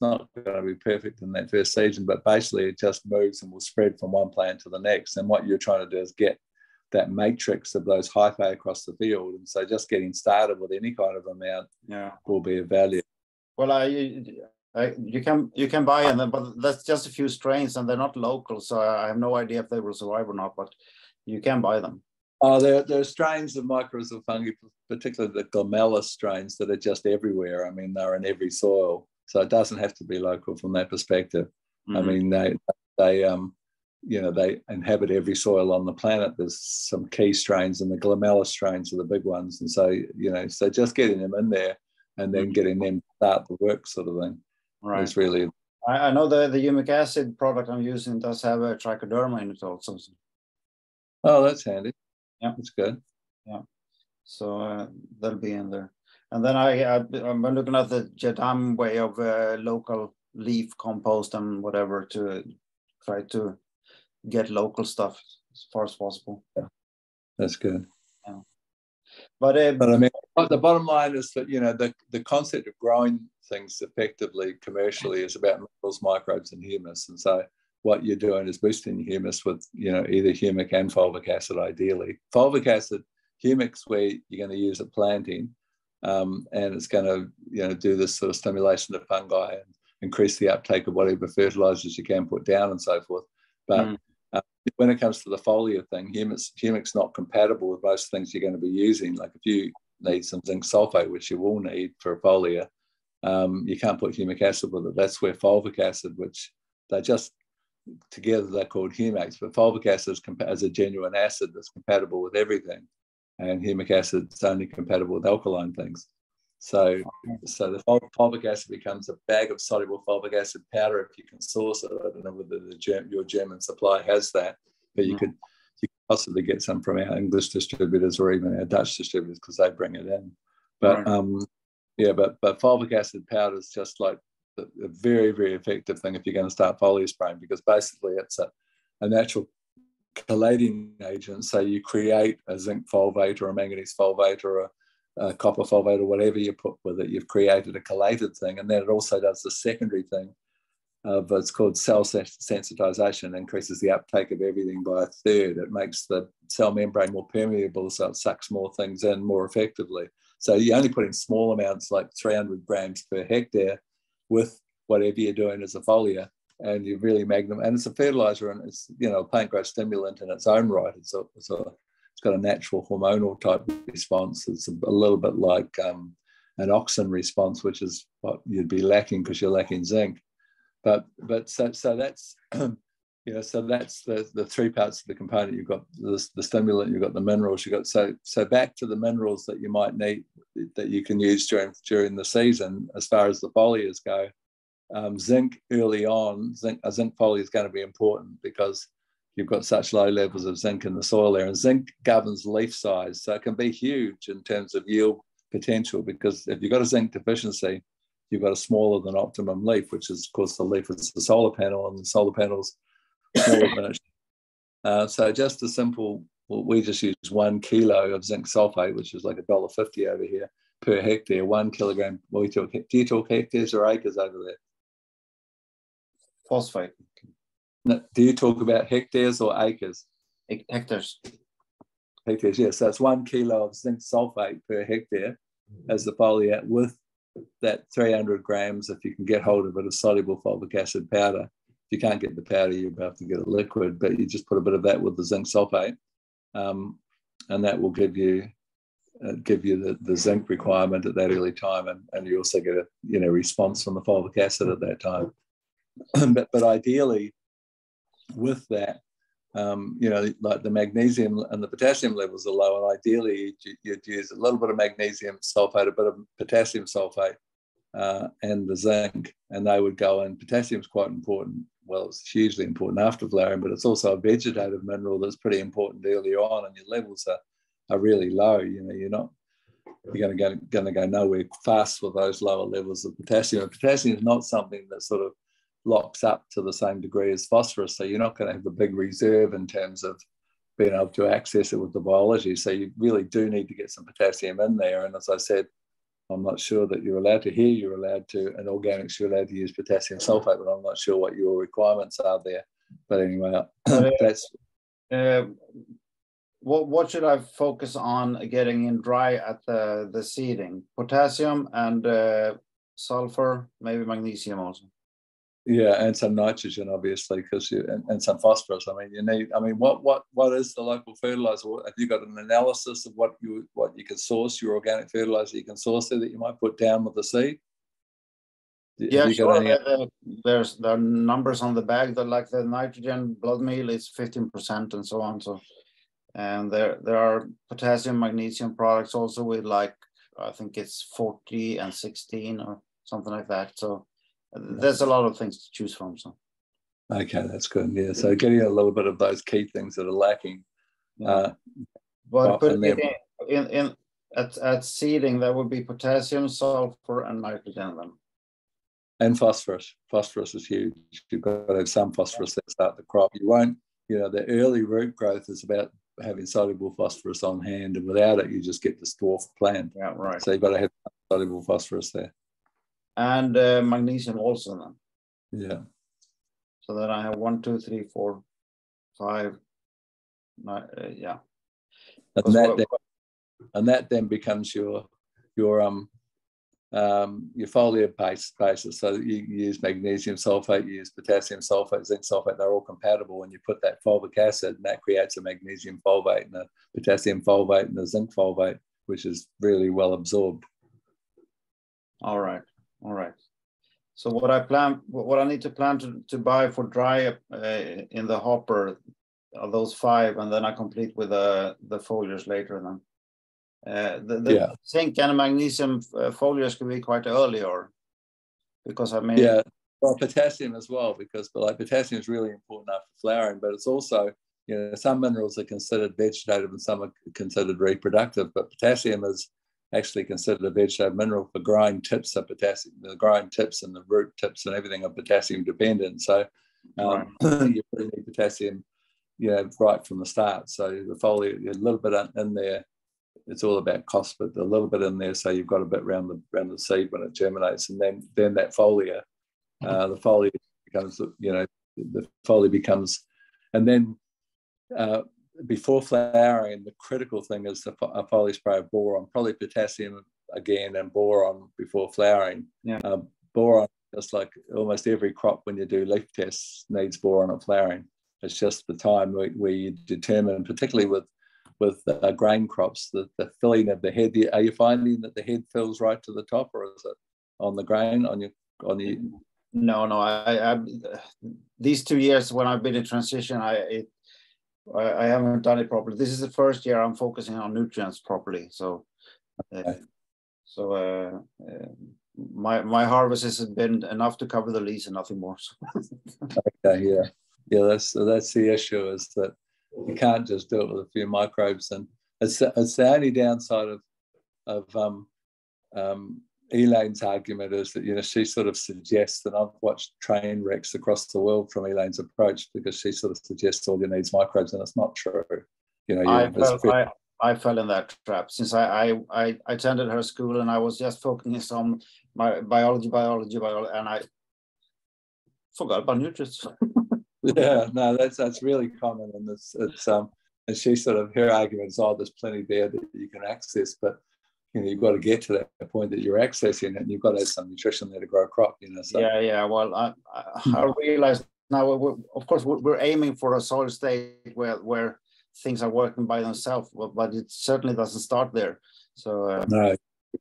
not going to be perfect in that first season, but basically it just moves and will spread from one plant to the next. And what you're trying to do is get that matrix of those hyphae across the field, and so just getting started with any kind of amount will be of value. Well, you can buy them, but that's just a few strains, and they're not local, so I have no idea if they will survive or not. But you can buy them. Oh, there are strains of mycorrhizal fungi, particularly the glomelis strains, that are just everywhere. I mean, they're in every soil, so it doesn't have to be local from that perspective. I mean, they inhabit every soil on the planet. There's some key strains, and the glomelis strains are the big ones. And so, so just getting them in there and then getting them to start the work sort of thing. Right. Is really. I know the humic acid product I'm using does have a trichoderma in it also. Oh, that's handy. Yeah, that's good. Yeah, so that'll be in there. And then I'm looking at the Jadam way of local leaf compost and whatever to try to get local stuff as far as possible. Yeah, that's good. Yeah. But I mean, the bottom line is that the concept of growing things effectively commercially is about minerals, microbes, and humus. And so what you're doing is boosting humus with either humic and fulvic acid, ideally. Fulvic acid, humic's where you're going to use at planting, and it's going to do this sort of stimulation of fungi increase the uptake of whatever fertilizers you can put down and so forth. But when it comes to the foliar thing, humic's not compatible with most things you're going to be using. Like if you need some zinc sulfate, which you will need for a foliar, you can't put humic acid with it. That's where fulvic acid, which they're just together, they're called humates, but fulvic acid is a genuine acid that's compatible with everything, and humic acid is only compatible with alkaline things. So the fulvic acid becomes a bag of soluble fulvic acid powder if you can source it. I don't know whether your German supply has that, but you could possibly get some from our English distributors or even our Dutch distributors because they bring it in. But but fulvic acid powder is just like a very, very effective thing if you're going to start foliar spraying, because basically it's a natural chelating agent. So you create a zinc fulvate or a manganese fulvate or a copper fulvate or whatever you put with it. You've created a chelated thing, and then it also does the secondary thing of it's called cell sensitization, increases the uptake of everything by a third. It makes the cell membrane more permeable, so it sucks more things in more effectively. So you only put in small amounts, like 300 grams per hectare, with whatever you're doing as a foliar, and you really magnum. And it's a fertilizer, and it's plant growth stimulant in its own right. It's got a natural hormonal type response. It's a little bit like an auxin response, which is what you'd be lacking because you're lacking zinc. But so that's so that's the three parts of the component. You've got the stimulant, you've got the minerals, you've got so back to the minerals that you might need that you can use during the season. As far as the foliars go, zinc early on, a zinc foliar is going to be important because you've got such low levels of zinc in the soil there, and zinc governs leaf size, so it can be huge in terms of yield potential, because if you've got a zinc deficiency, you've got a smaller than optimum leaf, which is, of course, the leaf is the solar panel, and the solar panel's smaller than it. So just a simple, we just use 1 kilo of zinc sulfate, which is like $1.50 over here per hectare, 1 kilogram. Do you talk hectares or acres over there? Phosphate. No, do you talk about hectares or acres? Hectares. Hectares, yes. So it's 1 kilo of zinc sulfate per hectare as the foliar, with that 300 grams, if you can get hold of it, of soluble fulvic acid powder. If you can't get the powder, you have to get a liquid, but you just put a bit of that with the zinc sulfate, and that will give you the zinc requirement at that early time, and you also get a response from the fulvic acid at that time. but ideally, with that, like the magnesium and the potassium levels are low, and ideally you'd use a little bit of magnesium sulfate, a bit of potassium sulfate, and the zinc, and they would go in. Potassium is quite important. Well, it's hugely important after flowering, but it's also a vegetative mineral that's pretty important early on, and your levels are really low. You're going to go nowhere fast with those lower levels of potassium. And potassium is not something that sort of locks up to the same degree as phosphorus, so you're not going to have a big reserve in terms of being able to access it with the biology. So you really do need to get some potassium in there. And as I said, I'm not sure that you're allowed to. Here you're allowed to, in organics you're allowed to use potassium sulfate, but I'm not sure what your requirements are there. But anyway, that's what should I focus on getting in dry at the seeding? Potassium and sulfur, maybe magnesium also. Yeah, and some nitrogen, obviously, because and some phosphorus. I mean, you need. I mean, what is the local fertilizer? Have you got an analysis of what you can source, your organic fertilizer you can source there that you might put down with the seed? Yeah, sure. There are numbers on the bag that, like, the nitrogen blood meal is 15% and so on. So, and there are potassium, magnesium products also with, like, I think it's 40 and 16 or something like that. So there's a lot of things to choose from. So okay, that's good. Yeah, so getting a little bit of those key things that are lacking. Yeah. But putting it in at seeding, that would be potassium, sulfur, and nitrogen then. And phosphorus. Phosphorus is huge. You've got to have some phosphorus that start the crop. You won't, the early root growth is about having soluble phosphorus on hand, and without it, you just get this dwarf plant. Yeah, right. So you've got to have soluble phosphorus there. And magnesium also then. Yeah. So then I have 1, 2, 3, 4, 5. Yeah. And that then becomes your your foliar basis. So you use magnesium sulfate, you use potassium sulfate, zinc sulfate, they're all compatible. And you put that fulvic acid, and that creates a magnesium fulvate and a potassium fulvate and a zinc fulvate, which is really well absorbed. All right. So what I need to plan to buy for dry in the hopper are those 5, and then I complete with the foliars later then. The zinc and magnesium foliars can be quite early, or because I mean well, potassium as well, because potassium is really important after flowering, but it's also, some minerals are considered vegetative and some are considered reproductive, but potassium is actually considered a vegetative mineral. For growing tips are potassium. The growing tips and the root tips and everything are potassium dependent. So you really need potassium, right from the start. So the foliar, a little bit in there. It's all about cost, but a little bit in there, so you've got a bit around the seed when it germinates, and then that foliar, the foliar becomes, the foliar becomes, and then before flowering, the critical thing is a foliar spray of boron, probably potassium again, and boron before flowering. Boron, just like almost every crop when you do leaf tests, needs boron at flowering. It's just the time where you determine, particularly with grain crops, the filling of the head. Are you finding that the head fills right to the top, or is it on the grain on your? No. I these 2 years when I've been in transition, I haven't done it properly. This is the first year I'm focusing on nutrients properly. So, my harvest has been enough to cover the lease and nothing more. Okay, that's the issue, is that you can't just do it with a few microbes, and it's the only downside of Elaine's argument is that she sort of suggests, and I've watched train wrecks across the world from Elaine's approach, because she sort of suggests all you need is microbes, and it's not true. I fell in that trap since I attended her school, and I was just focusing on my biology, and I forgot about nutrients. No, that's really common, and it's and she sort of, her argument is, there's plenty there that you can access, but you've got to get to that point that you're accessing it, and you've got to have some nutrition there to grow a crop. So. Yeah. Well, I realize now, of course, we're aiming for a soil state where things are working by themselves, but it certainly doesn't start there. So no,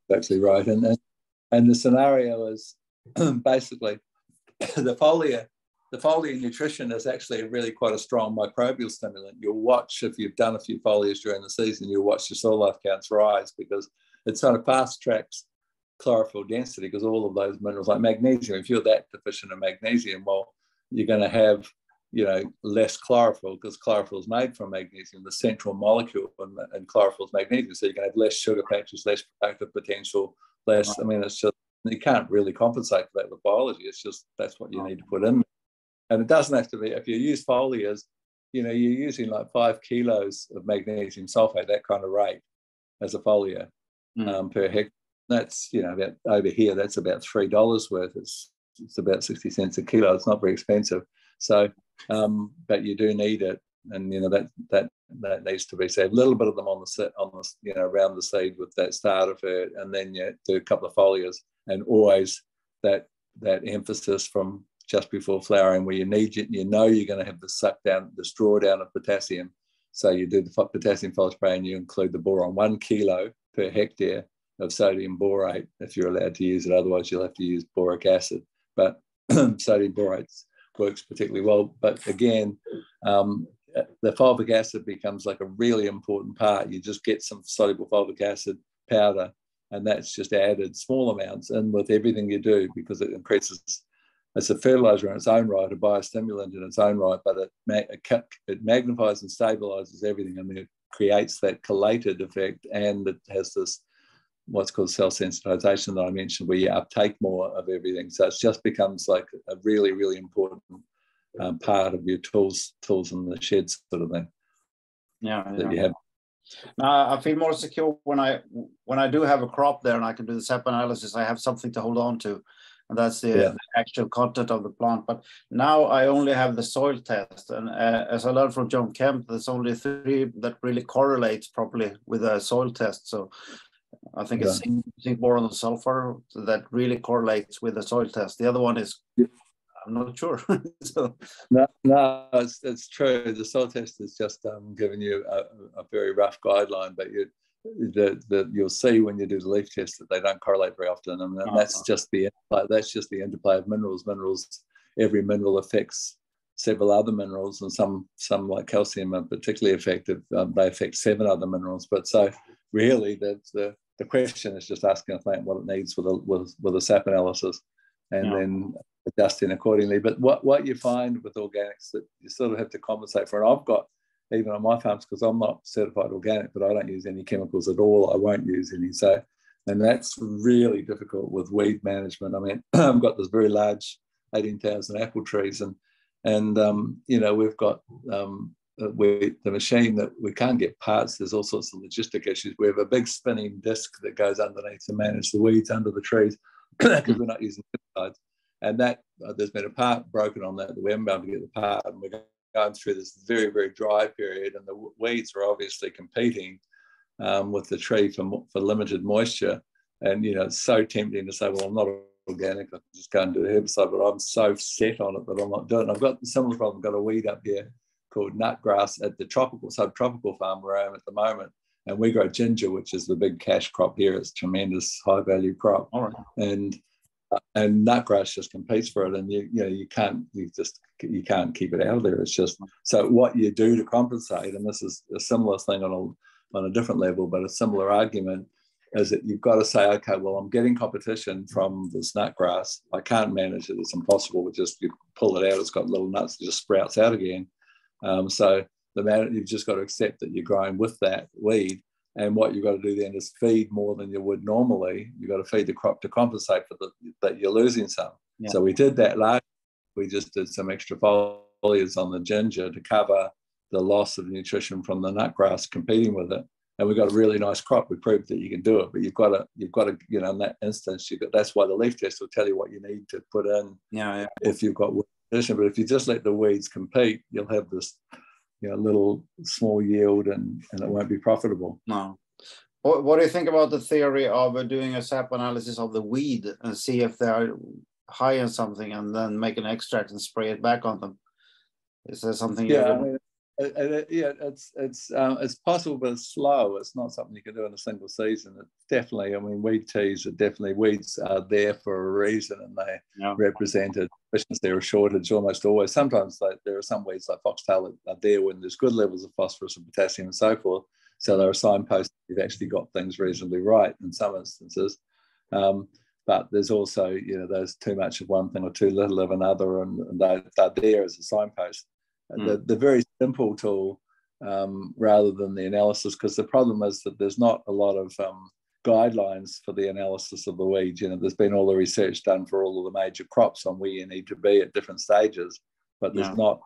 exactly right, and the scenario is basically the foliar nutrition is actually really quite a strong microbial stimulant. You'll watch, if you've done a few foliars during the season, you'll watch your soil life counts rise, because it sort of fast tracks chlorophyll density, because all of those minerals like magnesium, if you're that deficient in magnesium, well, you're going to have less chlorophyll, because chlorophyll is made from magnesium. The central molecule in chlorophyll is magnesium, so you're going to have less sugar patches, less productive potential, less. I mean, it's just, you can't really compensate for that with biology. It's just, that's what you need to put in. And it doesn't have to be, if you use foliars, you're using like 5 kilos of magnesium sulfate, that kind of rate, as a foliar per hectare. That's, about over here, that's about $3 worth. It's about 60 cents a kilo. It's not very expensive. So, but you do need it, and that needs to be saved. A little bit of them on the around the seed with that starter fert, and then you do a couple of foliars, and always that emphasis from just before flowering, where you need it, you're going to have this drawdown of potassium. So you do the potassium foliar spray, and you include the boron, 1 kilo per hectare of sodium borate, if you're allowed to use it. Otherwise, you'll have to use boric acid. But sodium borate works particularly well. But again, the fulvic acid becomes like a really important part. You just get some soluble fulvic acid powder, and that's just added small amounts in with everything you do, because it increases. It's a fertilizer in its own right, a biostimulant in its own right, but it magnifies and stabilizes everything. I mean, it creates that chelated effect, and it has this what's called cell sensitization that I mentioned, where you uptake more of everything. So it just becomes like a really, really important part of your tools in the shed sort of thing. Yeah. You have. Now I feel more secure when I do have a crop there, and I can do the SAP analysis. I have something to hold on to, and that's the actual content of the plant. But now I only have the soil test, and as I learned from John Kemp, there's only 3 that really correlates properly with a soil test. So I think it's zinc, boron, and sulfur that really correlates with the soil test. The other one is, I'm not sure. So. No, it's true. The soil test is just giving you a very rough guideline, but you'll see when you do the leaf test that they don't correlate very often, and that's just the interplay of minerals. Every mineral affects several other minerals, and some like calcium are particularly effective. They affect 7 other minerals. But so really, the question is just asking a plant what it needs with a sap analysis, and then adjusting accordingly. But what you find with organics that you sort of have to compensate for, and I've got even on my farms, because I'm not certified organic, but I don't use any chemicals at all. I won't use any. So, and that's really difficult with weed management. I mean, I've got this very large 18,000 apple trees, and we've got the machine that we can't get parts. There's all sorts of logistic issues. We have a big spinning disc that goes underneath to manage the weeds under the trees because we're not using pesticides. And that there's been a part broken on that we haven't been able to get the part, and we're going through this very, very dry period, and the weeds are obviously competing with the tree for limited moisture. And it's so tempting to say, well, I'm not organic, I can just go and do the herbicide, but I'm so set on it that I'm not doing it. I've got a similar problem. I've got a weed up here called nutgrass at the subtropical farm where I am at the moment, and we grow ginger, which is the big cash crop here. It's a tremendous high value crop. All right. And nutgrass just competes for it, and you can't keep it out of there. It's just, so what you do to compensate, and this is a similar thing on a different level, but a similar argument, is that you've got to say, okay, well, I'm getting competition from this nutgrass. I can't manage it. It's impossible. You pull it out, it's got little nuts, it just sprouts out again. So you've just got to accept that you're growing with that weed. And what you've got to do then is feed more than you would normally. You've got to feed the crop to compensate for that you're losing some. Yeah. So we did that last. We just did some extra foliars on the ginger to cover the loss of nutrition from the nutgrass competing with it. And we got a really nice crop. We proved that you can do it, but you've got to, in that instance, that's why the leaf test will tell you what you need to put in. Yeah. If you've got nutrition, but if you just let the weeds compete, you'll have this little small yield, and it won't be profitable. No. What do you think about the theory of doing a sap analysis of the weed and see if they are high in something, and then make an extract and spray it back on them? Is there something? It's possible, but it's slow. It's not something you can do in a single season. It's definitely, weed teas are definitely, weeds are there for a reason, and they represent a deficiency or a shortage almost always. Sometimes there are some weeds like foxtail that are there when there's good levels of phosphorus and potassium and so forth. So they're a signpost. You've actually got things reasonably right in some instances. But there's also, there's too much of one thing or too little of another, and they're there as a signpost. The very simple tool, rather than the analysis, because the problem is that there's not a lot of guidelines for the analysis of the weeds. There's been all the research done for all of the major crops on where you need to be at different stages, but there's no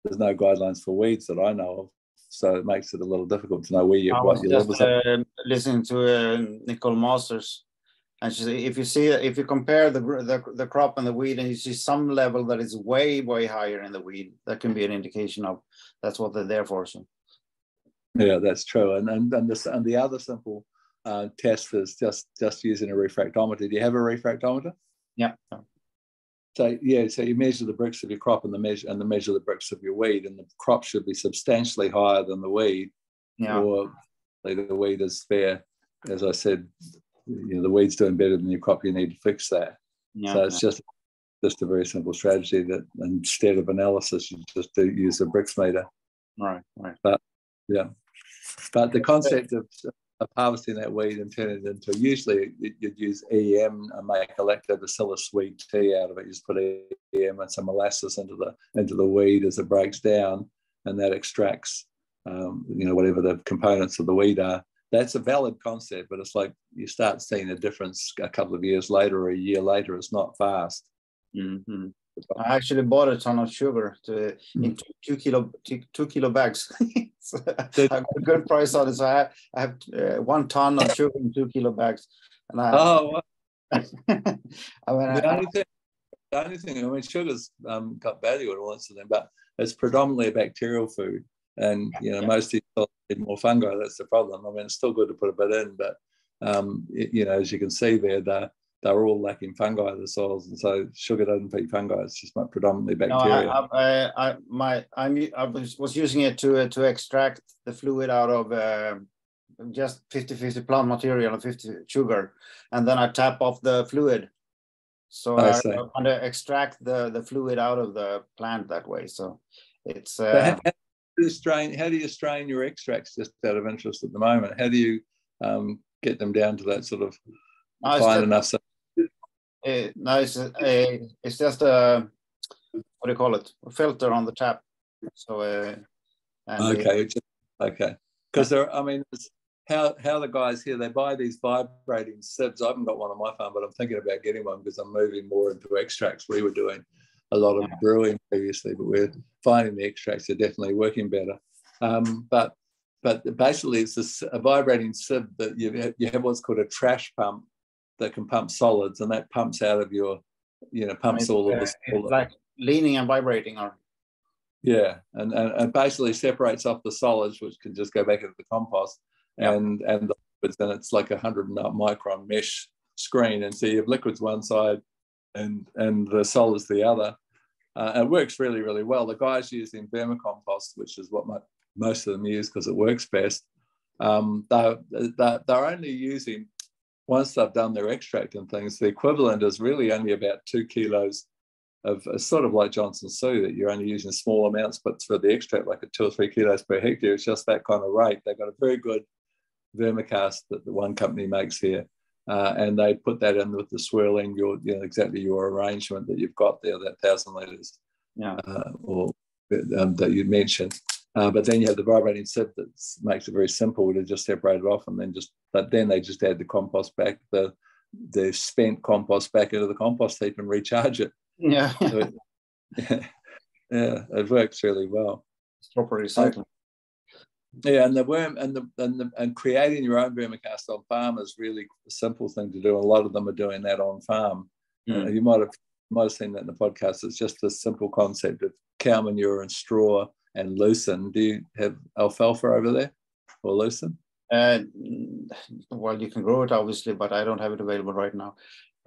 guidelines for weeds that I know of. So it makes it a little difficult to know what your levels are. Listening to Nicole Masters, and she said, if you compare the crop and the weed, and you see some level that is way higher in the weed, that can be an indication of that's what they're there for. So. Yeah, that's true. And the other simple test is just using a refractometer. Do you have a refractometer? Yeah. So you measure the Brix of your crop and measure the Brix of your weed, and the crop should be substantially higher than the weed. Yeah. Or the weed is fair. As I said, the weed's doing better than your crop. You need to fix that. Yeah. So it's just a very simple strategy that instead of analysis, you just use a Brix meter. Right. But the concept of harvesting that weed and turning it into, usually you'd use EM and make a lactobacillus sweet tea out of it. You just put EM and some molasses into the weed as it breaks down, and that extracts whatever the components of the weed are. That's a valid concept, but it's like you start seeing a difference a couple of years later or a year later. It's not fast. Mm-hmm. I actually bought a ton of sugar in 2 kilo bags. So I got a good price on it. So I have 1 ton of sugar in 2 kilo bags. And the only thing, sugar's got value and all that sort of thing, but it's predominantly a bacterial food. And most people eat more fungi. That's the problem. It's still good to put a bit in, but as you can see there, they're all lacking fungi, the soils, and so sugar doesn't feed fungi. It's just predominantly bacteria. No, I was using it to extract the fluid out of just 50-50 plant material and 50 sugar, and then I tap off the fluid. So I want to extract the fluid out of the plant that way. So it's. How do you strain your extracts, just out of interest at the moment? How do you get them down to that sort of fine enough? No, it's just a, what do you call it? A filter on the tap. So okay. Because how the guys here, they buy these vibrating sieves. I haven't got one on my farm, but I'm thinking about getting one because I'm moving more into extracts. We were doing a lot of brewing previously, but we're finding the extracts are definitely working better. But basically, it's a vibrating sieve that you have what's called a trash pump that can pump solids, and that pumps out of your, pumps all of the. It's like leaning and vibrating, or. Yeah, and basically separates off the solids, which can just go back into the compost, and the liquids. And it's like 100 micron mesh screen, and so you have liquids one side, and the solids the other. It works really, really well. The guys using vermicompost, which is what most of them use because it works best. They're only using, once they've done their extract and things, the equivalent is really only about 2 kilos of, sort of like Johnson Sioux, that you're only using small amounts, but for the extract, like 2 or 3 kilos per hectare, it's just that kind of rate. They've got a very good vermicast that the one company makes here, and they put that in with the swirling, exactly your arrangement that you've got there, that 1,000 litres, that you mentioned. But then you have the vibrating sieve that makes it very simple to just separate it off, and then they just add the compost back, the spent compost back into the compost heap and recharge it. Yeah. So it works really well. It's proper recycling. Yeah, and the worm and creating your own vermicast on farm is really a simple thing to do. A lot of them are doing that on farm. You might have seen that in the podcast. It's just a simple concept of cow manure and straw and lucerne. Do you have alfalfa over there, or lucerne? Well, you can grow it obviously, but I don't have it available right now.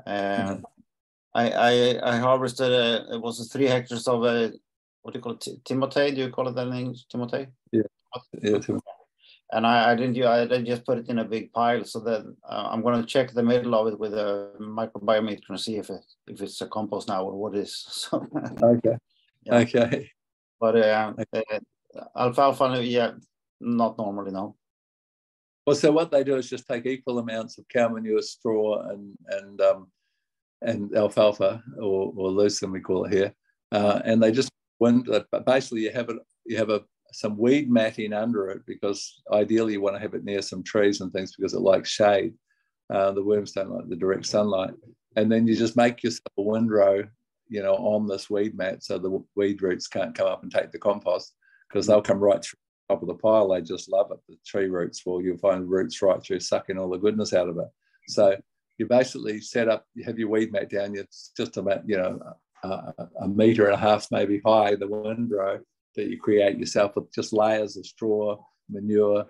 I harvested it was 3 hectares of what do you call it, Timothy? Do you call it that in English, Timothy? Yeah. And I didn't just put it in a big pile. So that I'm going to check the middle of it with a microbiometer and see if it's a compost now or what is. So, okay. Yeah. Okay. But alfalfa, not normally, no. Well, so what they do is just take equal amounts of cow manure, straw, and alfalfa, or lucerne, we call it here, and they just basically you have some weed matting under it, because ideally you want to have it near some trees and things because it likes shade. The worms don't like the direct sunlight, and then you just make yourself a windrow, on this weed mat, so the weed roots can't come up and take the compost, because they'll come right through the top of the pile. They just love it. The tree roots, well, you'll find roots right through sucking all the goodness out of it. So you basically you have your weed mat down. It's just about, a metre and a half maybe high, the windrow that you create yourself with just layers of straw, manure,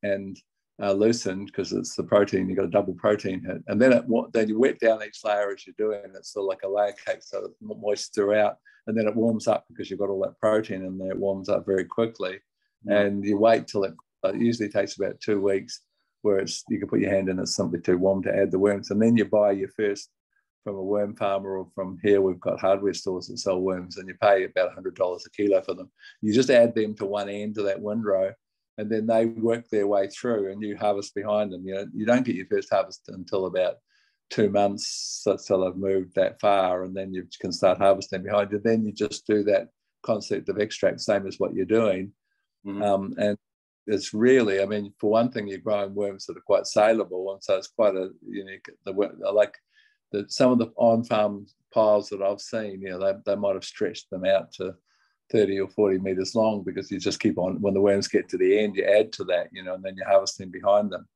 and lucerne, because it's the protein. You've got a double protein hit, and then you wet down each layer as you're doing. It's sort of like a layer cake, so it's moist throughout, and then it warms up because you've got all that protein in there. It warms up very quickly, and you wait till it usually takes about 2 weeks, where you can put your hand in, it's simply too warm to add the worms, and then you buy your first from a worm farmer, or from here we've got hardware stores that sell worms, and you pay about $100 a kilo for them. You just add them to one end of that windrow, and then they work their way through, and you harvest behind them. You don't get your first harvest until about 2 months, so they've moved that far, and then you can start harvesting behind you. Then you just do that concept of extract, same as what you're doing. And it's really, for one thing, you're growing worms that are quite saleable, and so it's quite a unique. Some of the on-farm piles that I've seen, they might have stretched them out to 30 or 40 meters long, because you just keep on, when the worms get to the end, you add to that, and then you're harvesting behind them.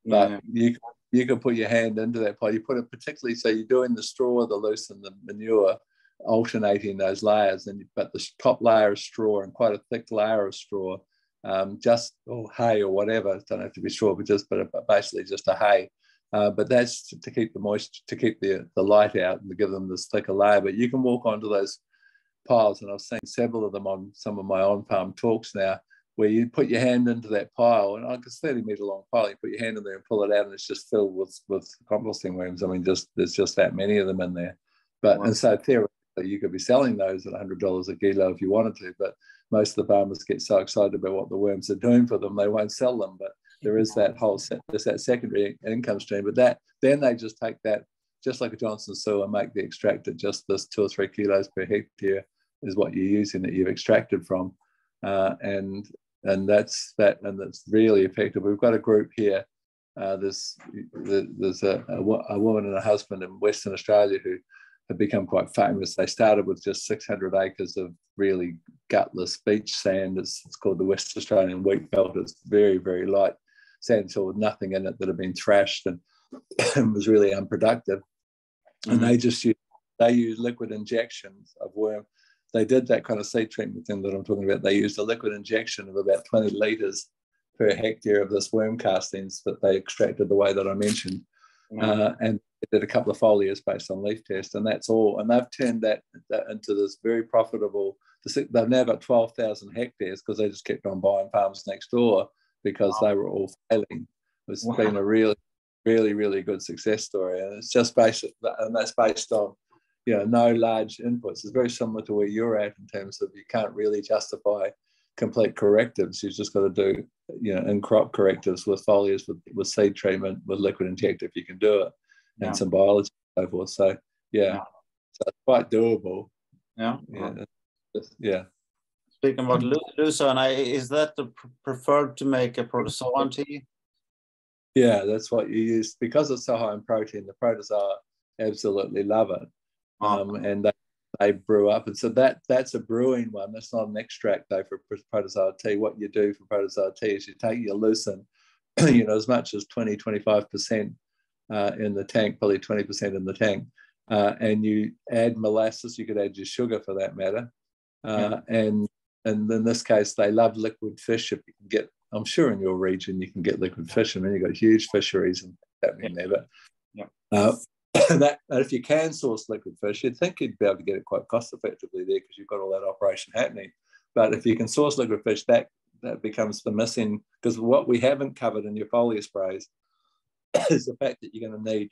But you can put your hand into that pile. You put it particularly, so you're doing the straw, the lucerne, the manure, alternating those layers, but the top layer of straw, and quite a thick layer of straw, just hay or whatever. Don't have to be straw, but basically just a hay. But that's to keep the moisture, to keep the light out and to give them this thicker layer. But you can walk onto those piles, and I've seen several of them on some of my on-farm talks now, where you put your hand into that pile, and it's 30-meter long pile. You put your hand in there and pull it out, and it's just filled with composting worms. I mean, there's just that many of them in there. But wow. And so theoretically, you could be selling those at $100 a kilo if you wanted to. But most of the farmers get so excited about what the worms are doing for them, they won't sell them. But there is that there's that secondary income stream. But then they just take that, just like a Johnson sewer, make the extract at just this 2 or 3 kilos per hectare is what you're using that you've extracted from, and that's really effective. We've got a group here. There's a woman and a husband in Western Australia who have become quite famous. They started with just 600 acres of really gutless beach sand. It's called the West Australian wheat belt. It's very, very light sand, so with nothing in it that had been thrashed and was really unproductive. Mm-hmm. And they use liquid injections of worm. They did that kind of seed treatment thing that I'm talking about. They used a liquid injection of about 20 litres per hectare of this worm castings that they extracted the way that I mentioned. Mm-hmm. And they did a couple of foliars based on leaf test, and that's all. And they've turned that into this very profitable. They've now got 12,000 hectares because they just kept on buying farms next door because they were all failing. It's been a really, really, really good success story, and it's just based on no large inputs. It's very similar to where you're at in terms of you can't really justify complete correctives. You've just got to do in-crop correctives with foliars, with seed treatment, with liquid inject if you can do it, and some biology and so forth. So so it's quite doable. Yeah. Speaking about lucerne, is that the preferred to make a protozoan tea? Yeah, that's what you use because it's so high in protein. The protozoa absolutely love it. And they brew up, and so that's a brewing one. That's not an extract though for protozoa tea. What you do for protozoa tea is you take your lucerne, as much as 20-25% in the tank, probably 20% in the tank, and you add molasses. You could add your sugar for that matter, and in this case they love liquid fish. If you can get, I'm sure in your region you can get liquid fish. I mean, you've got huge fisheries and happening there, but that if you can source liquid fish, you'd think you'd be able to get it quite cost effectively there because you've got all that operation happening. But if you can source liquid fish, that becomes the missing, because what we haven't covered in your foliar sprays is the fact that you're going to need,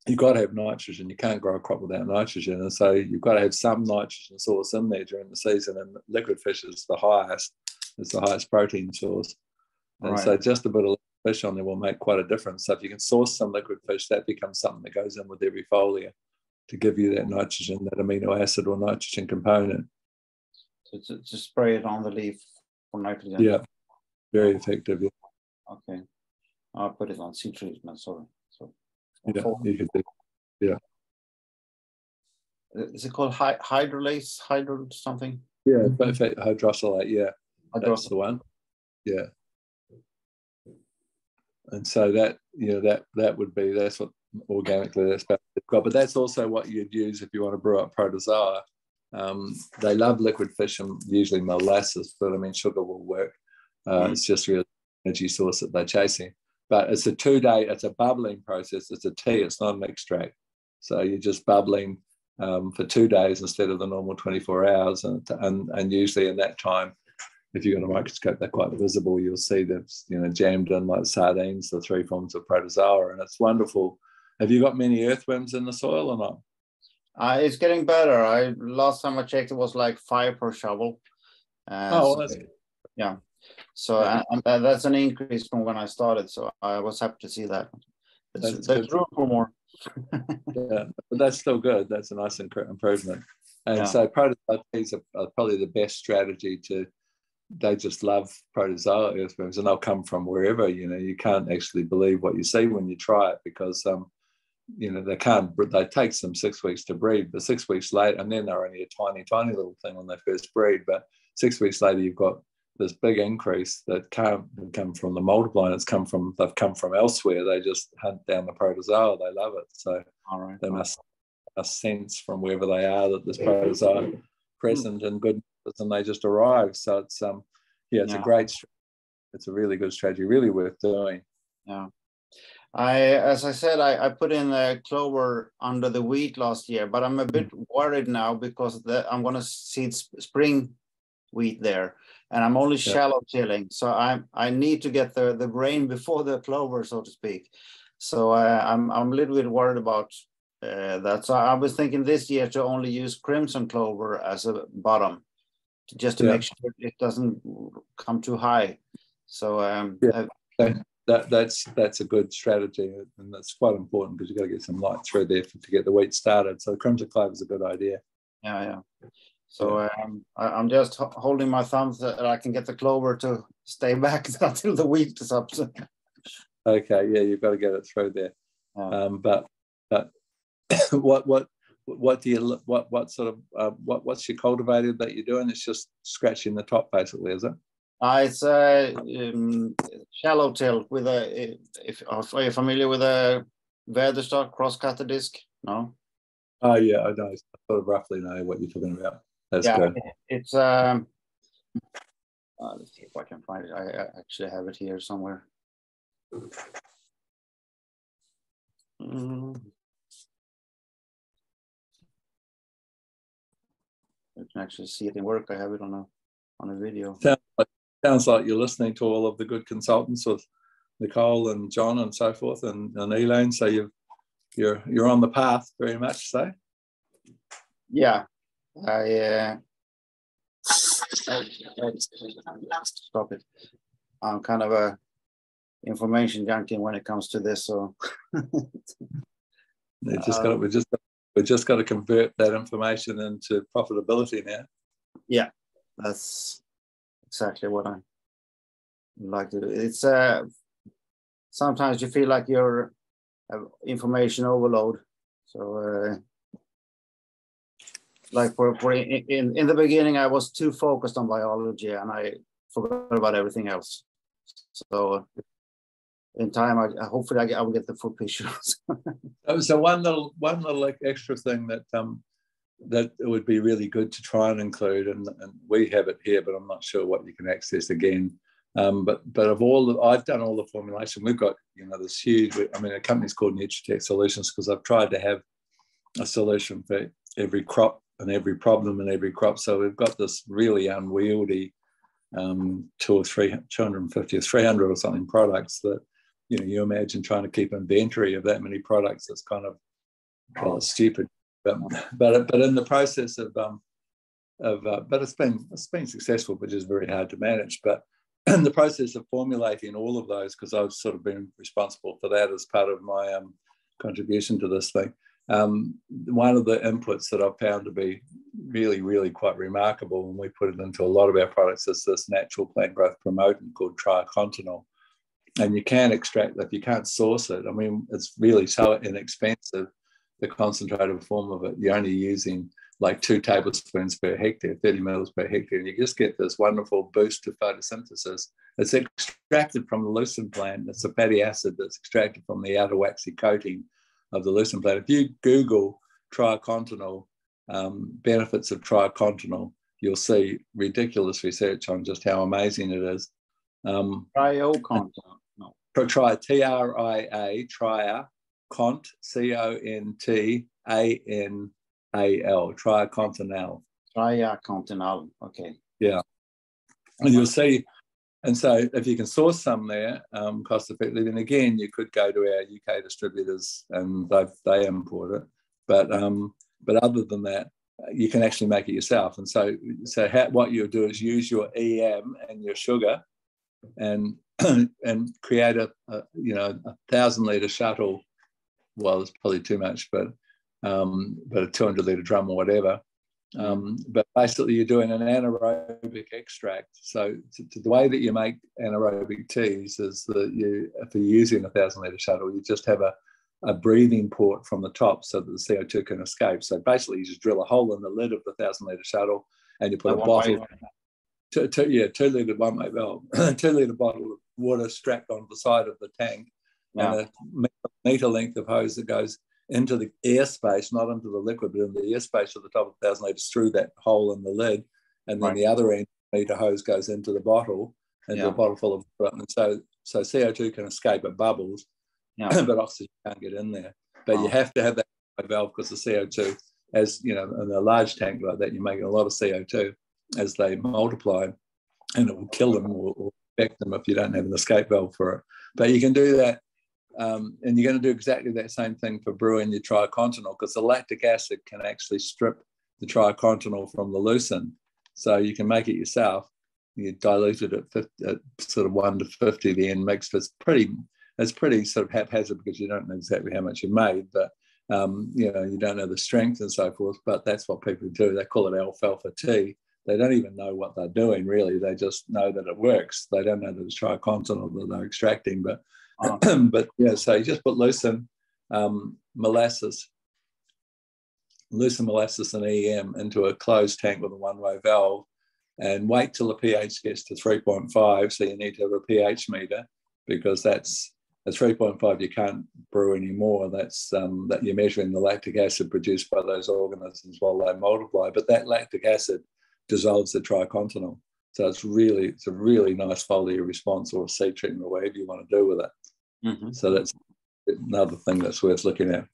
you've got to have nitrogen. You can't grow a crop without nitrogen, and so you've got to have some nitrogen source in there during the season, and liquid fish is the highest. It's the highest protein source. And so just a bit of fish on there will make quite a difference. So if you can source some liquid fish, that becomes something that goes in with every foliar to give you that nitrogen, that amino acid or nitrogen component. So to spray it on the leaf for nitrogen. Yeah, very effective. Yeah. Okay, I'll put it on seed treatment. Sorry. Yeah, you could do. Yeah. Is it called hydrolase? Hydro something? Yeah, hydrosolate. Yeah, that's the one. Yeah. And so that would be, that's what organically that's about. But that's also what you'd use if you want to brew up protozoa. They love liquid fish and usually molasses, but I mean sugar will work. It's just really energy source that they're chasing. But it's a 2-day, it's a bubbling process. It's a tea, it's not an extract. So you're just bubbling for 2 days instead of the normal 24 hours. And usually in that time, if you've got a microscope, they're quite visible. You'll see them, jammed in like sardines, the 3 forms of protozoa, and it's wonderful. Have you got many earthworms in the soil or not? It's getting better. Last time I checked, it was like 5 per shovel. That's good. Yeah. So and that's an increase from when I started. So I was happy to see that. There's room for more. Yeah, but that's still good. That's a nice improvement. And so protozoa teas are probably the best strategy they just love protozoa earthworms, and they'll come from wherever. You can't actually believe what you see when you try it because they take them 6 weeks to breed, but 6 weeks later, and then they're only a tiny little thing when they first breed, but 6 weeks later you've got this big increase that can't come from the multiplying. They've come from elsewhere. They just hunt down the protozoa. They love it. So they must sense from wherever they are that this protozoa present in good numbers, and they just arrive. So yeah, it's a great. It's a really good strategy, really worth doing. Yeah. As I said, I put in a clover under the wheat last year, but I'm a bit worried now because I'm going to seed spring wheat there, and I'm only shallow tilling, so I need to get the grain before the clover, so to speak. So I'm a little bit worried about that. So I was thinking this year to only use crimson clover as a bottom, just to make sure it doesn't come too high. So that's a good strategy, and that's quite important because you've got to get some light through there to get the wheat started. So crimson clover is a good idea. Yeah. So I'm just holding my thumbs that I can get the clover to stay back until the wheat is up. Okay, yeah, you've got to get it through there. Yeah. But what do you what's your cultivator that you're doing? It's just scratching the top basically, is it? It's shallow till with are you familiar with a Weatherstock cross-cutter disc? No? Oh yeah, I know. I sort of roughly know what you're talking about. That's good. It's let's see if I can find it. I actually have it here somewhere. You can actually see it in work. I have it on a video. Sounds like you're listening to all of the good consultants with Nicole and John and so forth, and Elaine. So you're on the path very much. So yeah, stop it. I'm kind of a information junkie when it comes to this. So we just got to convert that information into profitability now. Yeah, that's exactly what I like to do. It's sometimes you feel like you're information overload. So like in the beginning, I was too focused on biology and I forgot about everything else. So in time, hopefully I will get the full picture. So one little extra thing that that it would be really good to try and include, and we have it here, but I'm not sure what you can access again. But I've done all the formulation. We've got this huge. A company's called Nutritech Solutions because I've tried to have a solution for every crop and every problem in every crop. So we've got this really unwieldy 250 or 300 or something products that you imagine trying to keep inventory of that many products. It's kind of it's stupid. But in the process of but it's been successful, which is very hard to manage. But in the process of formulating all of those, because I've sort of been responsible for that as part of my contribution to this thing. One of the inputs that I've found to be really, really quite remarkable, and we put it into a lot of our products, is this natural plant growth promotant called triacontanol. And you can extract, if you can't source it, it's really so inexpensive, the concentrated form of it. You're only using like 2 tablespoons per hectare, 30 mils per hectare, and you just get this wonderful boost to photosynthesis. It's extracted from the lucerne plant. It's a fatty acid that's extracted from the outer waxy coating of the lucerne plant. If you Google triacontanol, benefits of triacontanol, you'll see ridiculous research on just how amazing it is. Triacontanol. No. Try TRIA, tria, cont, CONTANAL, triacontanol. Triacontanol, okay. Yeah. And you'll see, and so if you can source some there cost effectively, then again, you could go to our UK distributors and they import it. But other than that, you can actually make it yourself. And so what you'll do is use your EM and your sugar and create a 1,000-litre shuttle. Well, it's probably too much, but a 200-litre drum or whatever. But basically, you're doing an anaerobic extract. So the way that you make anaerobic teas is that if you're using a 1,000-litre shuttle, you just have a breathing port from the top so that the CO2 can escape. So basically, you just drill a hole in the lid of the 1,000-litre shuttle, and you put a bottle. 2-litre 1-way valve, 2-litre bottle of water strapped onto the side of the tank, and a metre length of hose that goes into the airspace, not into the liquid, but in the airspace at the top of 1,000 litres through that hole in the lid, and then the other end meter hose goes into the bottle, into a bottle full of water. And so CO2 can escape, it bubbles, but oxygen can't get in there. But you have to have that valve because the CO2, as you know, in a large tank like that, you're making a lot of CO2 as they multiply, and it will kill them or affect them if you don't have an escape valve for it. But you can do that, and you're going to do exactly that same thing for brewing your tricontinental, because the lactic acid can actually strip the tricontinental from the lucerne. So you can make it yourself. You dilute it at sort of 1 to 50, the end mix. It's pretty sort of haphazard because you don't know exactly how much you made, but you know, you don't know the strength and so forth. But that's what people do. They call it alfalfa tea. They don't even know what they're doing, really. They just know that it works. They don't know that it's tricontinental that they're extracting. But but yeah, so you just put lucerne, molasses and EM into a closed tank with a one-way valve, and wait till the pH gets to 3.5. So you need to have a pH meter, because that's at 3.5 you can't brew anymore. That's that you're measuring the lactic acid produced by those organisms while they multiply. But that lactic acid dissolves the tricontinental. So it's a really nice foliar response, or a seed treatment, or whatever you want to do with it. So that's another thing that's worth looking at.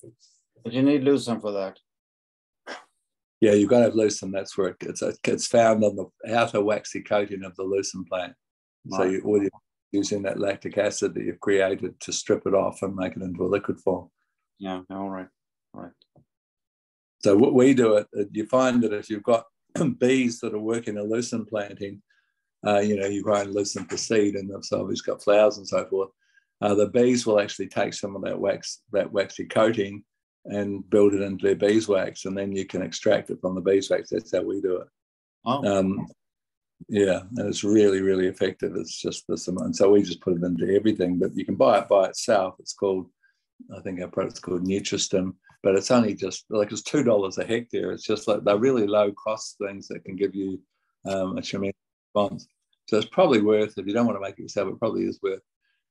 But you need lucerne for that. Yeah, you've got to have lucerne. That's where it's found on the outer waxy coating of the lucerne plant. Right. So you're using that lactic acid that you've created to strip it off and make it into a liquid form. Yeah, all right. So what we do, you find that if you've got bees that are working a lucerne planting, you know, you grind lucerne for seed, and so obviously got flowers and so forth. The bees will actually take some of that waxy coating and build it into their beeswax, and then you can extract it from the beeswax. That's how we do it. Yeah, and it's really, really effective. It's just this amount. And so we just put it into everything, but you can buy it by itself. It's called, I think our product's called Nutristim, but it's only just like, it's $2 a hectare. It's just like, they're really low cost things that can give you a tremendous response. So it's probably worth, if you don't want to make it yourself, it probably is worth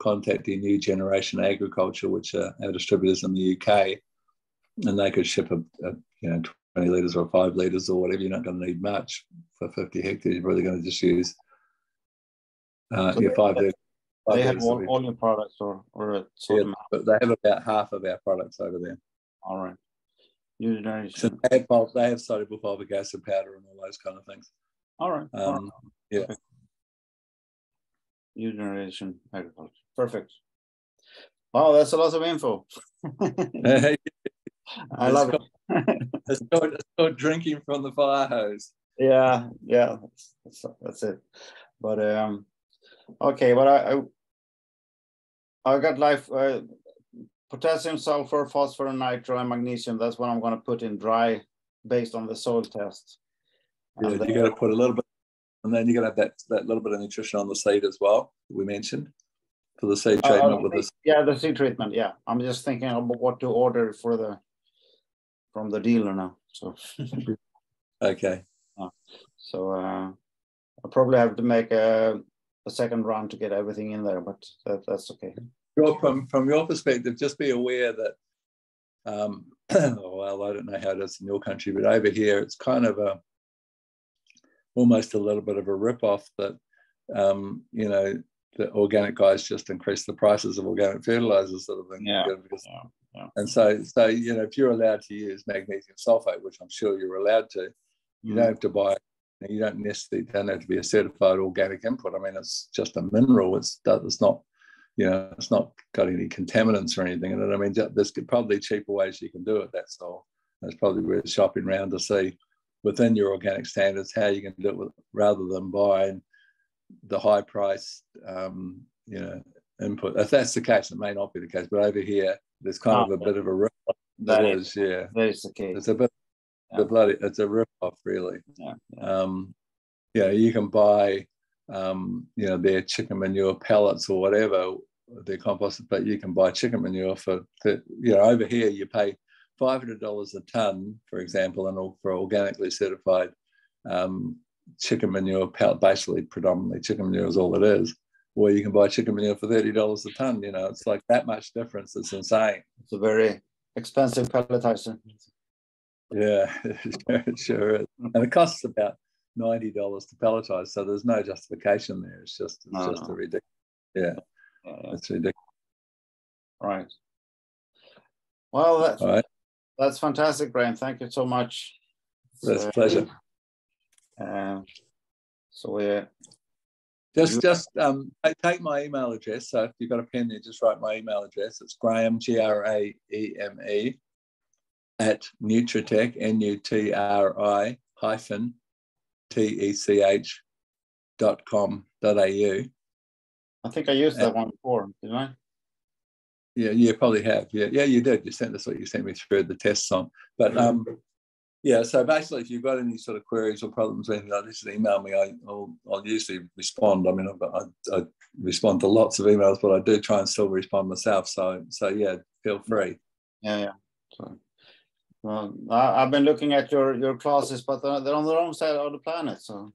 contacting New Generation Agriculture, which are our distributors in the UK, and they could ship a 20 litres or 5 litres or whatever. You're not going to need much for 50 hectares. You're probably going to just use 5 litres. They have all your products, or but they have about half of our products over there. All right. So they have soluble fulvic acid powder and all those kind of things. All right. Yeah. Perfect. New Generation Agriculture. Perfect. Wow, that's a lot of info. I love it. It's called drinking from the fire hose. Yeah, that's it. But okay, but I got potassium, sulfur, phosphorus, nitro, and magnesium. That's what I'm going to put in dry based on the soil test. Yeah, you got to put a little bit, and then you got to have that little bit of nutrition on the seed as well, we mentioned, for the seed treatment with this. Yeah, the seed treatment. Yeah, I'm just thinking about what to order from the dealer now. So okay. So I probably have to make a second run to get everything in there, but that's okay. From your perspective, just be aware that, well, I don't know how it is in your country, but over here it's kind of almost a little bit of a rip-off that, you know, the organic guys just increase the prices of organic fertilizers, sort of thing. Yeah. And so, you know, if you're allowed to use magnesium sulfate, which I'm sure you're allowed to, you don't have to buy. You don't necessarily have to be a certified organic input. I mean, it's just a mineral. It's not, you know, it's not got any contaminants or anything in it. I mean, there's probably cheaper ways you can do it. That's all. That's probably worth shopping around to see within your organic standards how you can do it rather than buying the high price, you know, input. If that's the case, it may not be the case. But over here, there's kind of a bit of a rip. That is the case. It's a bit. It's a rip-off, really. Yeah. You can buy, you know, their chicken manure pellets or whatever, their compost, but you can buy chicken manure over here you pay $500 a ton, for example, and for organically certified chicken manure pellet, basically predominantly chicken manure is all it is. Or you can buy chicken manure for $30 a ton. You know, it's like that much difference. It's insane. It's a very expensive pelletizer. Yeah, it sure is. And it costs about $90 to pelletize. So there's no justification there. It's just a ridiculous. Yeah, it's ridiculous. Right. Well, that's fantastic, Graham. Thank you so much. That's a pleasure. So we just take my email address. So if you've got a pen there, just write my email address. It's Graeme, Graeme, at Nutritech, NUTRI-TECH.com.au. I think I used that one before, didn't I? Yeah, you probably have. Yeah, you did. That's what you sent me through the test song. But yeah, so basically, if you've got any sort of queries or problems or anything like this, email me. I'll usually respond. I mean, I respond to lots of emails, but I do try and still respond myself. So yeah, feel free. Yeah. So, well, I've been looking at your classes, but they're on the wrong side of the planet. So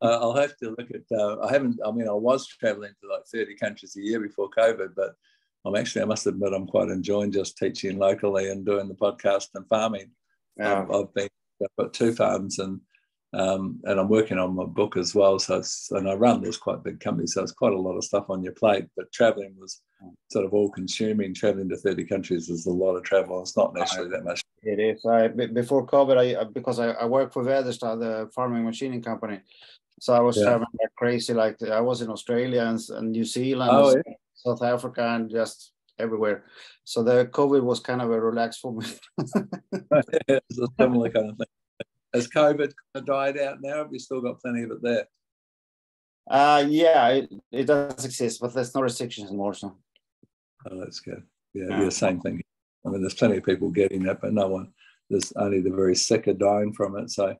I'll have to look at. I was traveling to like 30 countries a year before COVID, but I must admit, I'm quite enjoying just teaching locally and doing the podcast and farming. Yeah. I've got 2 farms and I'm working on my book as well. So and I run this quite big company, so it's quite a lot of stuff on your plate. But traveling was sort of all consuming. Traveling to 30 countries is a lot of travel. It's not necessarily that much. It is. Before COVID, because I work for Väderstad, the farming machining company. So I was traveling like crazy. Like I was in Australia and New Zealand, South Africa, and just everywhere. So the COVID was kind of a relax for me. It's a similar kind of thing. Has COVID died out now? Have you still got plenty of it there? Yeah, it does exist, but there's no restrictions anymore. So. Oh, that's good. Yeah, same thing. I mean, there's plenty of people getting it, but no one. There's only the very sick are dying from it. So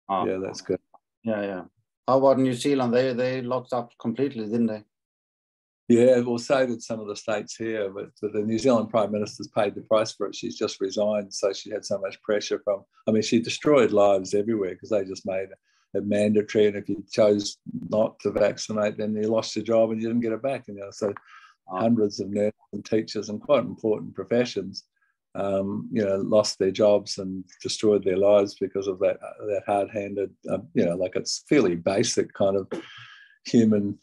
yeah, that's good. Yeah. How about New Zealand? They locked up completely, didn't they? Yeah, well, so did some of the states here, but the New Zealand Prime Minister's paid the price for it. She's just resigned, so she had so much pressure from. I mean, she destroyed lives everywhere because they just made it mandatory, and if you chose not to vaccinate, then you lost your job and you didn't get it back. So hundreds of nurses and teachers and quite important professions, lost their jobs and destroyed their lives because of that hard-handed. Like it's fairly basic kind of human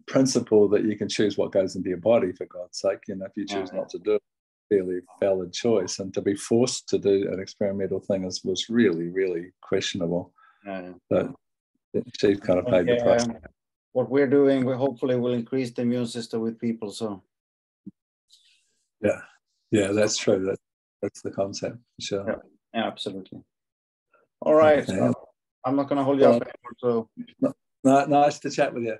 principle that you can choose what goes into your body, for God's sake. If you choose not to do it, fairly valid choice, and to be forced to do an experimental thing was really, really questionable. But she's kind of paid the price. What we're doing, we hopefully will increase the immune system with people. So yeah, that's true. That's the concept, for sure. Yeah, absolutely. All right. Okay. So I'm not going to hold you up anymore. So no, nice to chat with you.